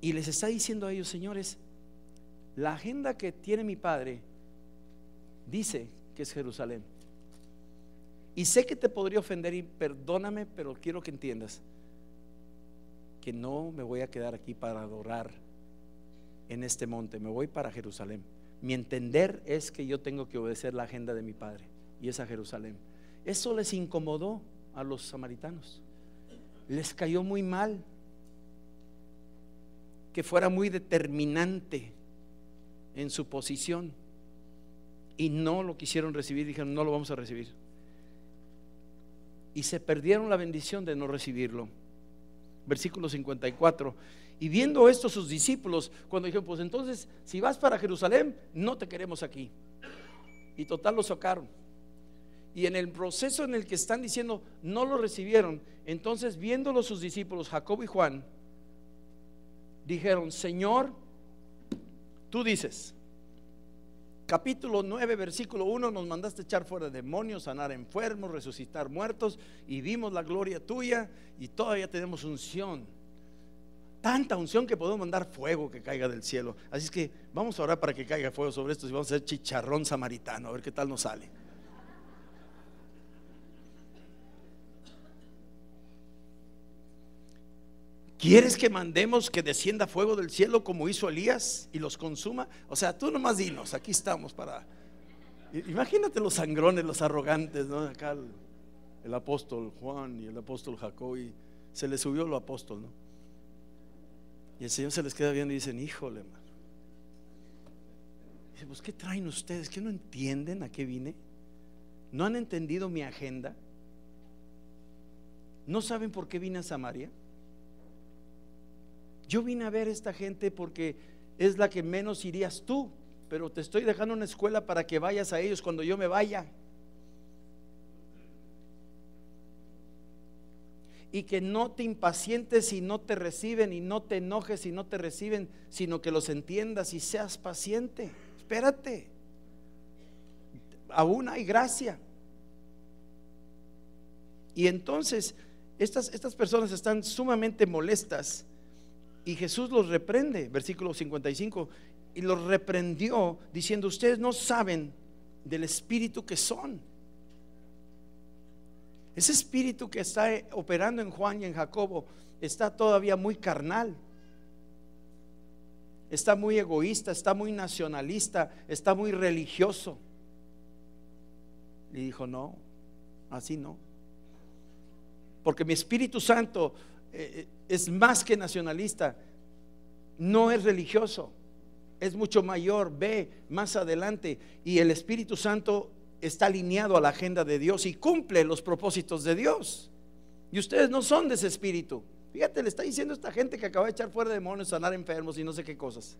Y les está diciendo a ellos: señores, la agenda que tiene mi Padre dice que es Jerusalén. Y sé que te podría ofender y perdóname, pero quiero que entiendas que no me voy a quedar aquí para adorar en este monte, me voy para Jerusalén. Mi entender es que yo tengo que obedecer la agenda de mi Padre, y es a Jerusalén. Eso les incomodó a los samaritanos, les cayó muy mal que fuera muy determinante en su posición, y no lo quisieron recibir. Dijeron: no lo vamos a recibir, y se perdieron la bendición de no recibirlo. Versículo 54. Y viendo esto sus discípulos, cuando dijeron: pues entonces si vas para Jerusalén, no te queremos aquí. Y total lo sacaron. Y en el proceso en el que están diciendo no lo recibieron, entonces viéndolo sus discípulos, Jacobo y Juan, dijeron: Señor, tú dices, capítulo 9, versículo 1, nos mandaste echar fuera demonios, sanar enfermos, resucitar muertos, y vimos la gloria tuya, y todavía tenemos unción, tanta unción que podemos mandar fuego que caiga del cielo. Así es que vamos a orar para que caiga fuego sobre estos y vamos a hacer chicharrón samaritano, a ver qué tal nos sale. ¿Quieres que mandemos que descienda fuego del cielo como hizo Elías y los consuma? O sea, tú nomás dinos, aquí estamos para... Imagínate los sangrones, los arrogantes, ¿no? Acá el apóstol Juan y el apóstol Jacob, y se les subió lo apóstol, ¿no? Y el Señor se les queda viendo y dicen: híjole, hermano. Dice: pues ¿qué traen ustedes? ¿Que no entienden a qué vine? ¿No han entendido mi agenda? ¿No saben por qué vine a Samaria? Yo vine a ver a esta gente porque es la que menos irías tú, pero te estoy dejando una escuela para que vayas a ellos cuando yo me vaya. Y que no te impacientes si no te reciben, y no te enojes si no te reciben, sino que los entiendas y seas paciente. Espérate, aún hay gracia. Y entonces estas personas están sumamente molestas, y Jesús los reprende, versículo 55, y los reprendió diciendo: ustedes no saben del espíritu que son. Ese espíritu que está operando en Juan y en Jacobo está todavía muy carnal, está muy egoísta, está muy nacionalista, está muy religioso. Y dijo: no, así no, porque mi Espíritu Santo es más que nacionalista, no es religioso. es mucho mayor, ve más adelante, y el Espíritu Santo está alineado a la agenda de Dios y cumple los propósitos de Dios. Y ustedes no son de ese espíritu. Fíjate, le está diciendo a esta gente que acaba de echar fuera demonios, sanar enfermos y no sé qué cosas.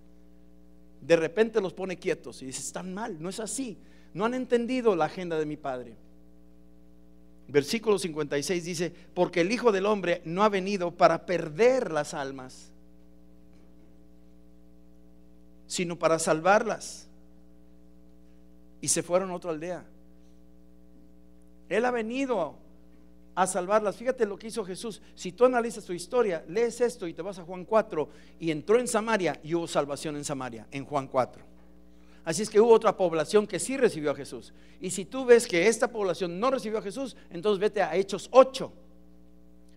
De repente los pone quietos y dice, están mal, no es así. No han entendido la agenda de mi Padre. Versículo 56 dice, porque el Hijo del Hombre no ha venido para perder las almas, sino para salvarlas. Y se fueron a otra aldea. Él ha venido a salvarlas. Fíjate lo que hizo Jesús. Si tú analizas su historia, lees esto y te vas a Juan 4, y entró en Samaria y hubo salvación en Samaria, en Juan 4. Así es que hubo otra población que sí recibió a Jesús. Y si tú ves que esta población no recibió a Jesús, entonces vete a Hechos 8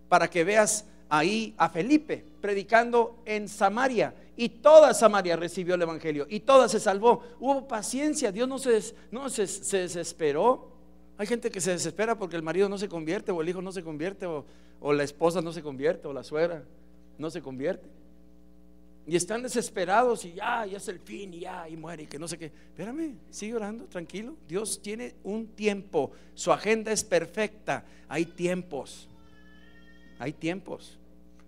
para que veas ahí a Felipe predicando en Samaria, y toda Samaria recibió el evangelio y toda se salvó. Hubo paciencia. Dios no se desesperó. Hay gente que se desespera porque el marido no se convierte, o el hijo no se convierte, o la esposa no se convierte, o la suegra no se convierte, y están desesperados y ya es el fin, y muere, y que no sé qué. Espérame, sigue orando, tranquilo. Dios tiene un tiempo, su agenda es perfecta. Hay tiempos.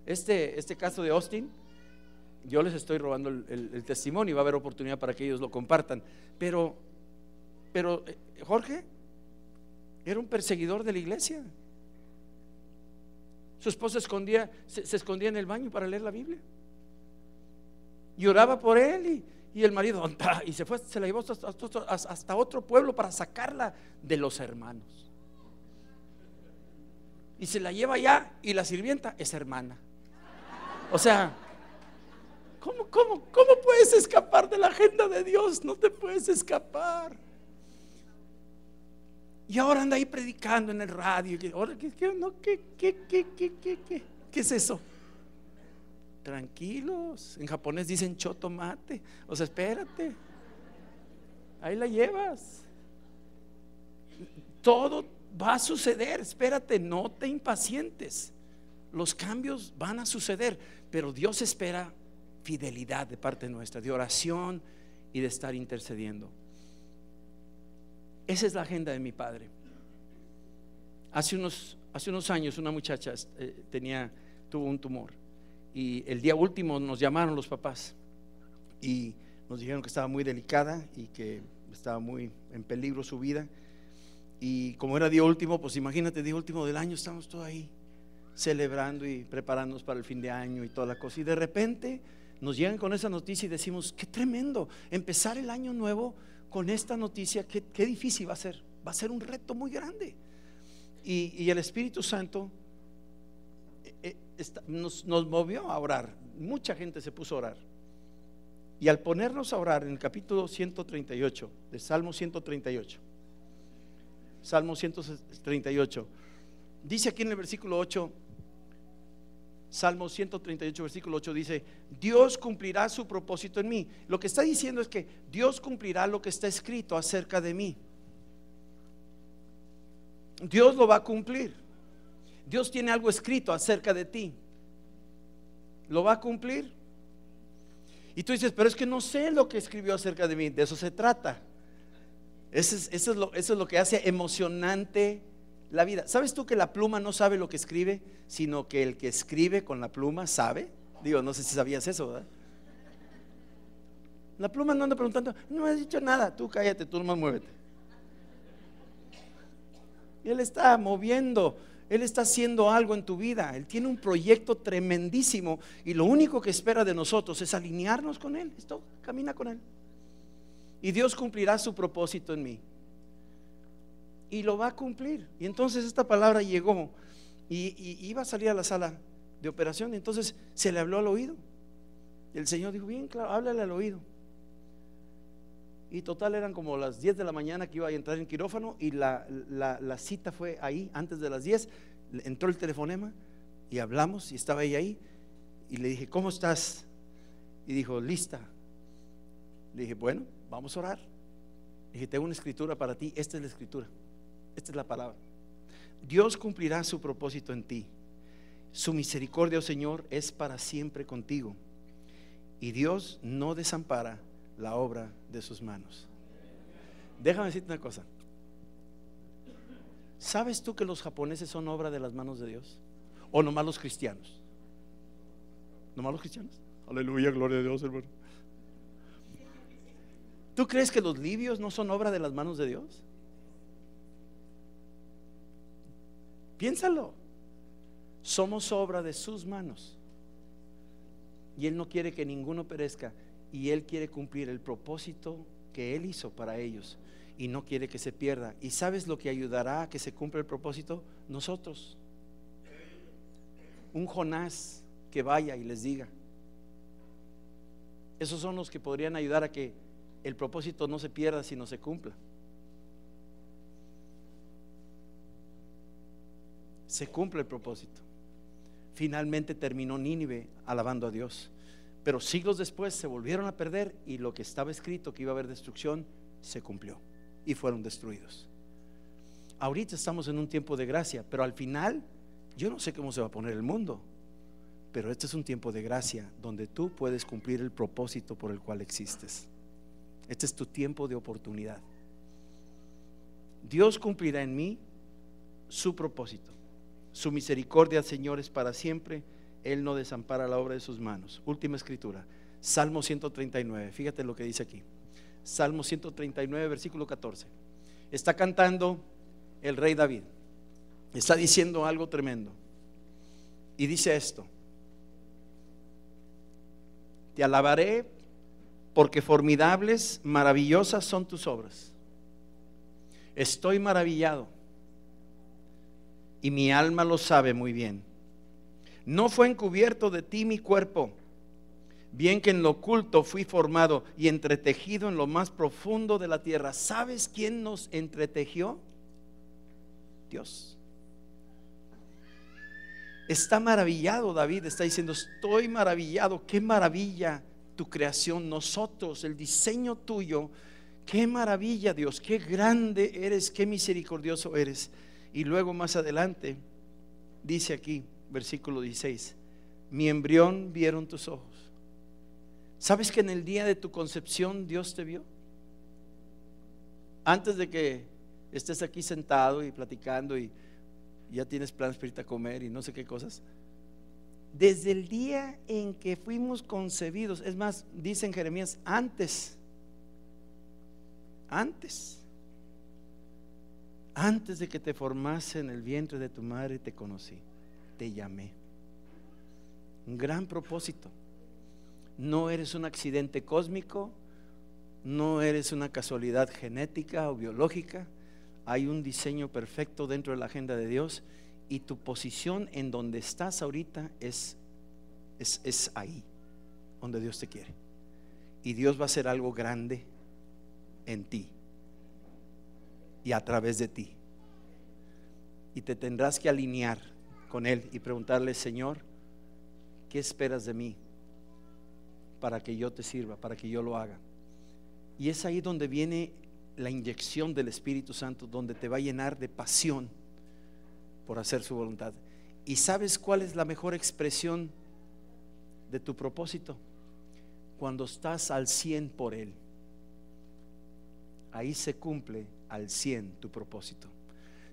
Este caso de Austin, yo les estoy robando el testimonio, y va a haber oportunidad para que ellos lo compartan. Pero Jorge era un perseguidor de la iglesia. Su esposa se escondía en el baño para leer la Biblia, y oraba por él, y el marido y se la llevó hasta otro pueblo para sacarla de los hermanos, y se la lleva allá, y la sirvienta es hermana. O sea, ¿cómo puedes escapar de la agenda de Dios? No te puedes escapar. Y ahora anda ahí predicando en el radio. ¿Qué es eso? Tranquilos. En japonés dicen chotomate. O sea, espérate. Ahí la llevas. Todo va a suceder. Espérate, no te impacientes. Los cambios van a suceder, pero Dios espera fidelidad de parte nuestra, de oración y de estar intercediendo. Esa es la agenda de mi Padre. Hace unos años una muchacha tuvo un tumor, y el día último nos llamaron los papás y nos dijeron que estaba muy delicada y que estaba muy en peligro su vida. Y como era día último, pues imagínate, día último del año, estamos todos ahí celebrando y preparándonos para el fin de año y toda la cosa, y de repente nos llegan con esa noticia y decimos, qué tremendo empezar el año nuevo con esta noticia. Qué difícil va a ser un reto muy grande. Y el Espíritu Santo nos movió a orar. Mucha gente se puso a orar, y al ponernos a orar en el capítulo 138 de Salmo 138, dice aquí en el versículo 8, Salmo 138 versículo 8 dice, Dios cumplirá su propósito en mí. Lo que está diciendo es que Dios cumplirá lo que está escrito acerca de mí. Dios lo va a cumplir. Dios tiene algo escrito acerca de ti, lo va a cumplir. Y tú dices, pero es que no sé lo que escribió acerca de mí. De eso se trata. Eso es lo que hace emocionante la vida. ¿Sabes tú que la pluma no sabe lo que escribe, sino que el que escribe con la pluma sabe? Digo, no sé si sabías eso, ¿verdad? La pluma no anda preguntando, no me has dicho nada, tú cállate, tú nomás muévete. Y Él está moviendo, Él está haciendo algo en tu vida. Él tiene un proyecto tremendísimo, y lo único que espera de nosotros es alinearnos con Él. Esto, camina con Él, y Dios cumplirá su propósito en mí, y lo va a cumplir. Y entonces esta palabra llegó, y iba a salir a la sala de operación, y entonces se le habló al oído. El Señor dijo, bien claro, háblale al oído. Y total eran como las 10 de la mañana que iba a entrar en quirófano, y la cita fue ahí antes de las 10. Entró el telefonema y hablamos, y estaba ella ahí, y le dije, ¿cómo estás? Y dijo, lista. Le dije, bueno, vamos a orar. Le dije, tengo una escritura para ti. Esta es la escritura, esta es la palabra. Dios cumplirá su propósito en ti. Su misericordia, oh Señor, es para siempre contigo, y Dios no desampara la obra de sus manos. Déjame decirte una cosa. ¿Sabes tú que los japoneses son obra de las manos de Dios? ¿O nomás los cristianos? ¿Nomás los cristianos? Aleluya, gloria a Dios, hermano. ¿Tú crees que los libios no son obra de las manos de Dios? Piénsalo. Somos obra de sus manos. Y Él no quiere que ninguno perezca. Y Él quiere cumplir el propósito que Él hizo para ellos. Y no quiere que se pierda. ¿Y sabes lo que ayudará a que se cumpla el propósito? Nosotros. Un Jonás que vaya y les diga. Esos son los que podrían ayudar a que el propósito no se pierda, sino se cumpla. Se cumple el propósito. Finalmente terminó Nínive alabando a Dios. Pero siglos después se volvieron a perder y lo que estaba escrito que iba a haber destrucción se cumplió y fueron destruidos. Ahorita estamos en un tiempo de gracia, pero al final yo no sé cómo se va a poner el mundo, pero este es un tiempo de gracia donde tú puedes cumplir el propósito por el cual existes. Este es tu tiempo de oportunidad. Dios cumplirá en mí su propósito. Su misericordia, Señor, es para siempre. Él no desampara la obra de sus manos. Última escritura, Salmo 139. Fíjate lo que dice aquí. Salmo 139, versículo 14. Está cantando el rey David. Está diciendo algo tremendo. Y dice esto: te alabaré porque formidables, maravillosas son tus obras. Estoy maravillado y mi alma lo sabe muy bien. No fue encubierto de ti mi cuerpo, bien que en lo oculto fui formado y entretejido en lo más profundo de la tierra. ¿Sabes quién nos entretejió? Dios. Está maravillado David, está diciendo: estoy maravillado, qué maravilla tu creación, nosotros, el diseño tuyo, qué maravilla Dios, qué grande eres, qué misericordioso eres. Y luego más adelante dice aquí, versículo 16: mi embrión vieron tus ojos. ¿Sabes que en el día de tu concepción Dios te vio? Antes de que estés aquí sentado y platicando y ya tienes planes para irte a comer y no sé qué cosas. Desde el día en que fuimos concebidos, es más, dice en Jeremías, antes de que te formase en el vientre de tu madre te conocí, te llamé. Un gran propósito. No eres un accidente cósmico, no eres una casualidad genética o biológica. Hay un diseño perfecto dentro de la agenda de Dios y tu posición en donde estás ahorita es ahí donde Dios te quiere. Y Dios va a hacer algo grande en ti y a través de ti. Y te tendrás que alinear con Él y preguntarle: Señor, ¿qué esperas de mí para que yo te sirva, para que yo lo haga? Y es ahí donde viene la inyección del Espíritu Santo, donde te va a llenar de pasión por hacer su voluntad. ¿Y sabes cuál es la mejor expresión de tu propósito? Cuando estás al 100 por Él. Ahí se cumple al 100 tu propósito.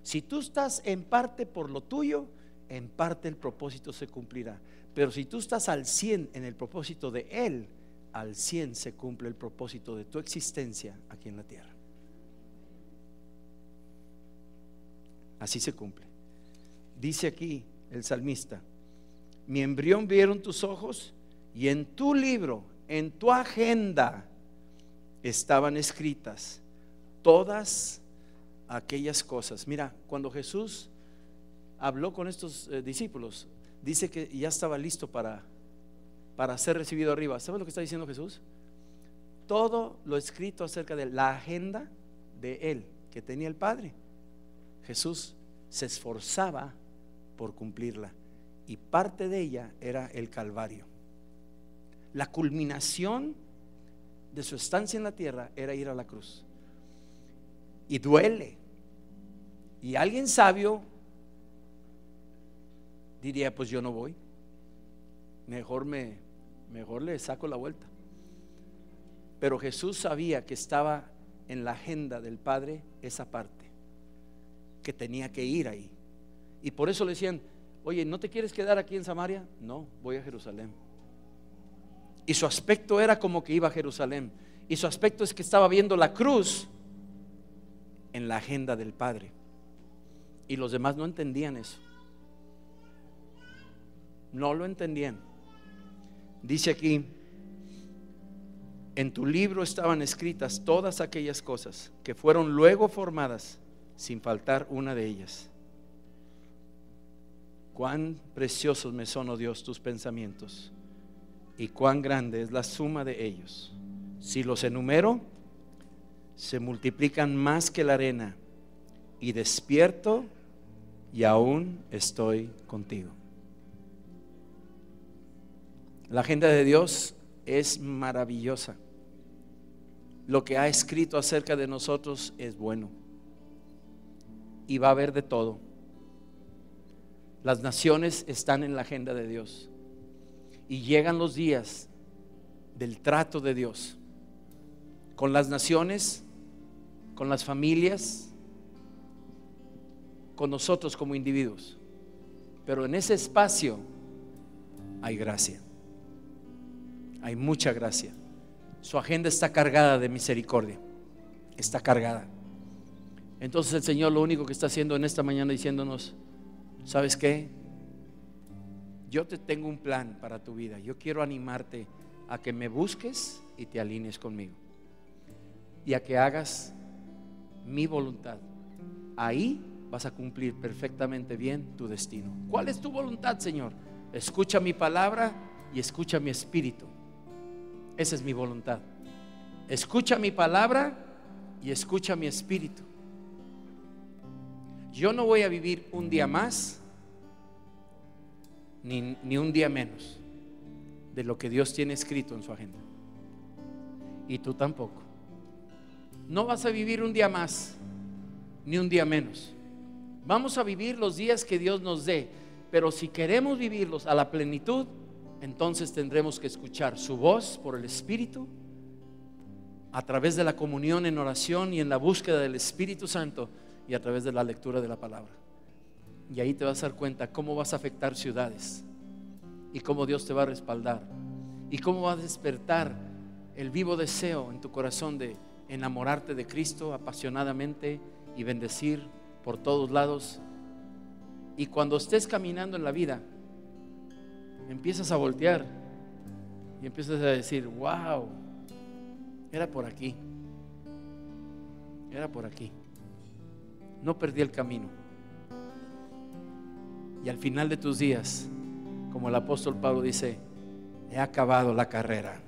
Si tú estás en parte por lo tuyo, en parte el propósito se cumplirá. Pero si tú estás al 100 en el propósito de Él, al 100 se cumple el propósito de tu existencia aquí en la tierra. Así se cumple. Dice aquí el salmista: mi embrión vieron tus ojos y en tu libro, en tu agenda estaban escritas todas aquellas cosas. Mira, cuando Jesús habló con estos discípulos, dice que ya estaba listo para ser recibido arriba. ¿Sabes lo que está diciendo Jesús? Todo lo escrito acerca de la agenda de Él que tenía el Padre, Jesús se esforzaba por cumplirla, y parte de ella era el Calvario. La culminación de su estancia en la tierra era ir a la cruz. Y duele. Y alguien sabio diría: pues yo no voy, mejor le saco la vuelta. Pero Jesús sabía que estaba en la agenda del Padre esa parte, que tenía que ir ahí. Y por eso le decían: oye, ¿no te quieres quedar aquí en Samaria? No, voy a Jerusalén. Y su aspecto era como que iba a Jerusalén. Y su aspecto es que estaba viendo la cruz en la agenda del Padre. Y los demás no entendían eso. No lo entendían. Dice aquí: en tu libro estaban escritas todas aquellas cosas que fueron luego formadas, sin faltar una de ellas. Cuán preciosos me son, oh Dios, tus pensamientos, y cuán grande es la suma de ellos. Si los enumero, se multiplican más que la arena. Y despierto y aún estoy contigo. La agenda de Dios es maravillosa. Lo que ha escrito acerca de nosotros es bueno. Y va a haber de todo. Las naciones están en la agenda de Dios. Y llegan los días del trato de Dios con las naciones, con las familias, con nosotros como individuos. Pero en ese espacio hay gracia. Hay mucha gracia. Su agenda está cargada de misericordia. Está cargada. Entonces el Señor lo único que está haciendo en esta mañana, diciéndonos: ¿sabes qué? Yo te tengo un plan para tu vida. Yo quiero animarte a que me busques y te alinees conmigo, y a que hagas mi voluntad. Ahí vas a cumplir perfectamente bien tu destino. ¿Cuál es tu voluntad, Señor? Escucha mi palabra y escucha mi espíritu. Esa es mi voluntad. Escucha mi palabra y escucha mi espíritu. Yo no voy a vivir un día más ni un día menos de lo que Dios tiene escrito en su agenda. Y tú tampoco. No vas a vivir un día más ni un día menos. Vamos a vivir los días que Dios nos dé, pero si queremos vivirlos a la plenitud, entonces tendremos que escuchar su voz por el Espíritu, a través de la comunión en oración y en la búsqueda del Espíritu Santo, y a través de la lectura de la palabra. Y ahí te vas a dar cuenta cómo vas a afectar ciudades, y cómo Dios te va a respaldar, y cómo va a despertar el vivo deseo en tu corazón de enamorarte de Cristo apasionadamente y bendecir por todos lados. Y cuando estés caminando en la vida, empiezas a voltear y empiezas a decir: wow, era por aquí, era por aquí, no perdí el camino. Y al final de tus días, como el apóstol Pablo dice: he acabado la carrera.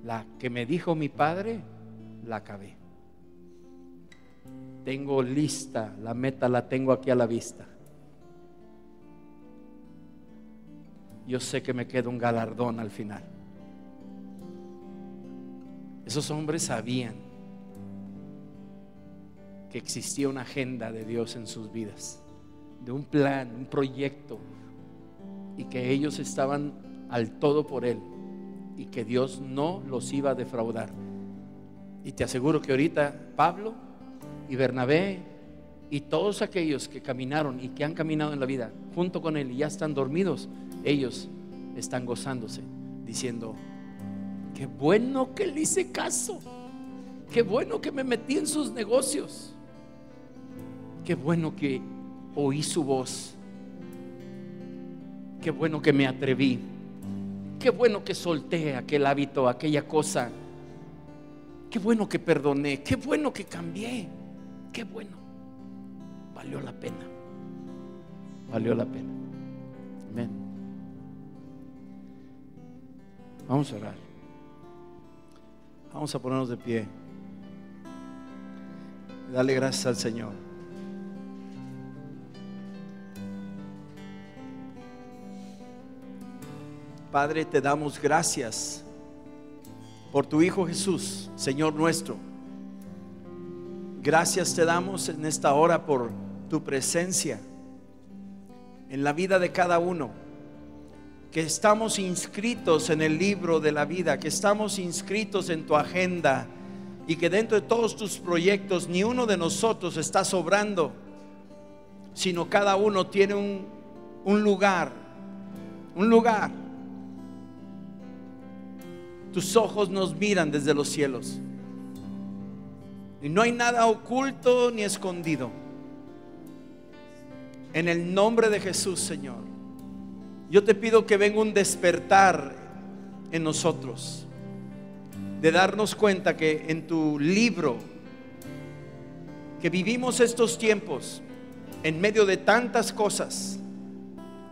La que me dijo mi Padre, la acabé. Tengo lista, la meta la tengo aquí a la vista. Yo sé que me queda un galardón al final. Esos hombres sabían que existía una agenda de Dios en sus vidas, de un plan, un proyecto, y que ellos estaban al todo por Él, y que Dios no los iba a defraudar. Y te aseguro que ahorita Pablo y Bernabé y todos aquellos que caminaron y que han caminado en la vida junto con Él y ya están dormidos, ellos están gozándose, diciendo: qué bueno que le hice caso, qué bueno que me metí en sus negocios, qué bueno que oí su voz, qué bueno que me atreví, qué bueno que solté aquel hábito, aquella cosa, qué bueno que perdoné, qué bueno que cambié, qué bueno. Valió la pena, valió la pena. Amén. Vamos a orar. Vamos a ponernos de pie. Dale gracias al Señor. Padre, te damos gracias por tu Hijo Jesús, Señor nuestro. Gracias te damos en esta hora por tu presencia en la vida de cada uno, que estamos inscritos en el libro de la vida, que estamos inscritos en tu agenda y que dentro de todos tus proyectos ni uno de nosotros está sobrando, sino cada uno tiene un lugar. Tus ojos nos miran desde los cielos y no hay nada oculto ni escondido. En el nombre de Jesús, Señor, yo te pido que venga un despertar en nosotros, de darnos cuenta que en tu libro, que vivimos estos tiempos en medio de tantas cosas,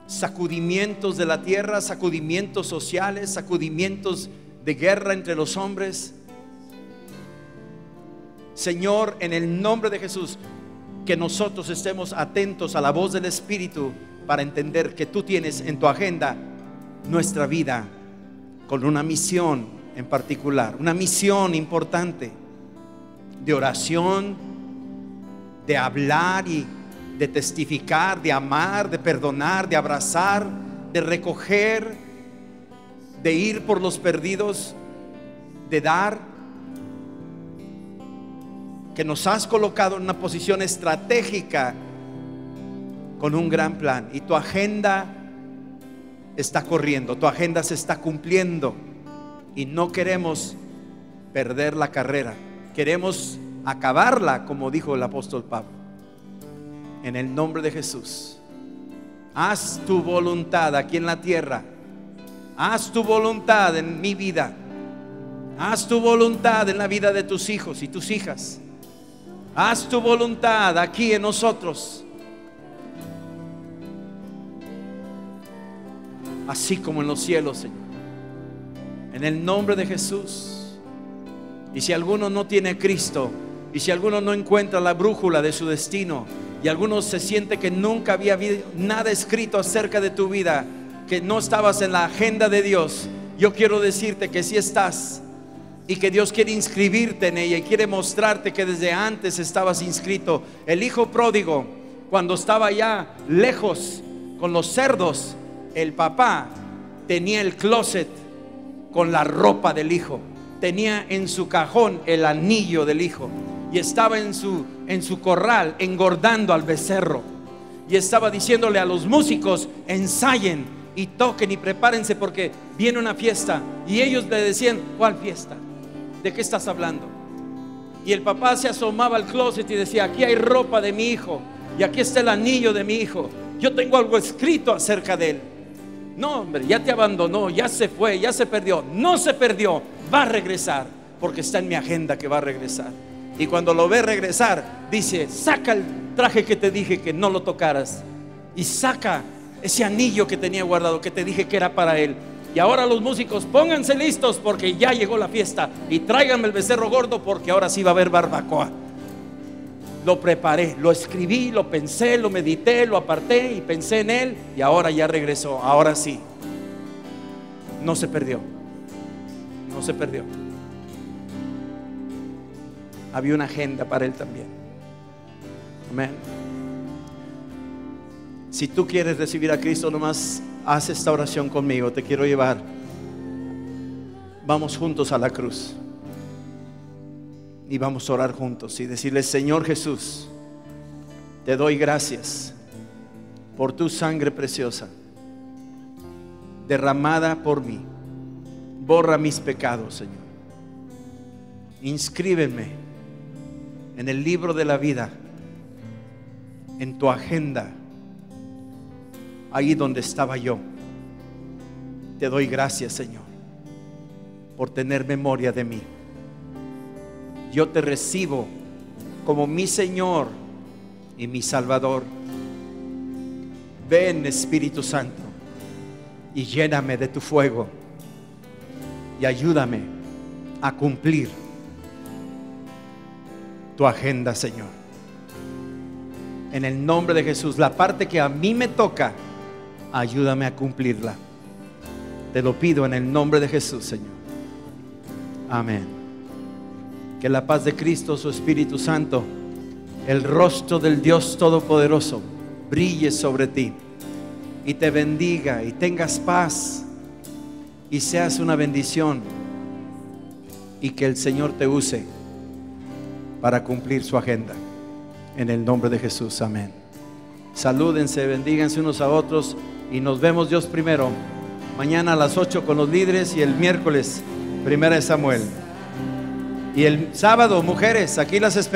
sacudimientos de la tierra, sacudimientos sociales, sacudimientos de guerra entre los hombres. Señor, en el nombre de Jesús, que nosotros estemos atentos a la voz del Espíritu para entender que tú tienes en tu agenda nuestra vida con una misión en particular, una misión importante de oración, de hablar y de testificar, de amar, de perdonar, de abrazar, de recoger, de ir por los perdidos, de dar. Que nos has colocado en una posición estratégica con un gran plan, y tu agenda está corriendo, tu agenda se está cumpliendo, y no queremos perder la carrera, queremos acabarla, como dijo el apóstol Pablo. En el nombre de Jesús, haz tu voluntad aquí en la tierra, haz tu voluntad en mi vida, haz tu voluntad en la vida de tus hijos y tus hijas, haz tu voluntad aquí en nosotros, así como en los cielos, Señor. En el nombre de Jesús. Y si alguno no tiene a Cristo, y si alguno no encuentra la brújula de su destino, y alguno se siente que nunca había habido nada escrito acerca de tu vida, que no estabas en la agenda de Dios, yo quiero decirte que sí estás, y que Dios quiere inscribirte en ella y quiere mostrarte que desde antes estabas inscrito. El hijo pródigo, cuando estaba ya lejos con los cerdos, el papá tenía el closet con la ropa del hijo, tenía en su cajón el anillo del hijo, y estaba en su corral engordando al becerro, y estaba diciéndole a los músicos: ensayen y toquen y prepárense porque viene una fiesta. Y ellos le decían: ¿cuál fiesta? ¿De qué estás hablando? Y el papá se asomaba al closet y decía: aquí hay ropa de mi hijo, y aquí está el anillo de mi hijo, yo tengo algo escrito acerca de él. No, hombre, ya te abandonó, ya se fue, ya se perdió. No se perdió, va a regresar, porque está en mi agenda que va a regresar. Y cuando lo ve regresar, dice: saca el traje que te dije que no lo tocaras, y saca ese anillo que tenía guardado, que te dije que era para él. Y ahora los músicos, pónganse listos porque ya llegó la fiesta, y tráiganme el becerro gordo porque ahora sí va a haber barbacoa. Lo preparé, lo escribí, lo pensé, lo medité, lo aparté y pensé en él, y ahora ya regresó. Ahora sí, no se perdió, no se perdió. Había una agenda para él también. Amén. Si tú quieres recibir a Cristo, nomás haz esta oración conmigo. Te quiero llevar. Vamos juntos a la cruz y vamos a orar juntos y decirle: Señor Jesús, te doy gracias por tu sangre preciosa derramada por mí. Borra mis pecados, Señor. Inscríbeme en el libro de la vida, en tu agenda, ahí donde estaba yo. Te doy gracias, Señor, por tener memoria de mí. Yo te recibo como mi Señor y mi Salvador. Ven, Espíritu Santo, y lléname de tu fuego y ayúdame a cumplir tu agenda, Señor. En el nombre de Jesús, la parte que a mí me toca, ayúdame a cumplirla. Te lo pido en el nombre de Jesús, Señor. Amén. Que la paz de Cristo, su Espíritu Santo, el rostro del Dios Todopoderoso brille sobre ti y te bendiga y tengas paz y seas una bendición, y que el Señor te use para cumplir su agenda. En el nombre de Jesús, amén. Salúdense, bendíganse unos a otros y nos vemos Dios primero mañana a las 8 con los líderes, y el miércoles 1 Samuel, y el sábado, mujeres, aquí las esperamos.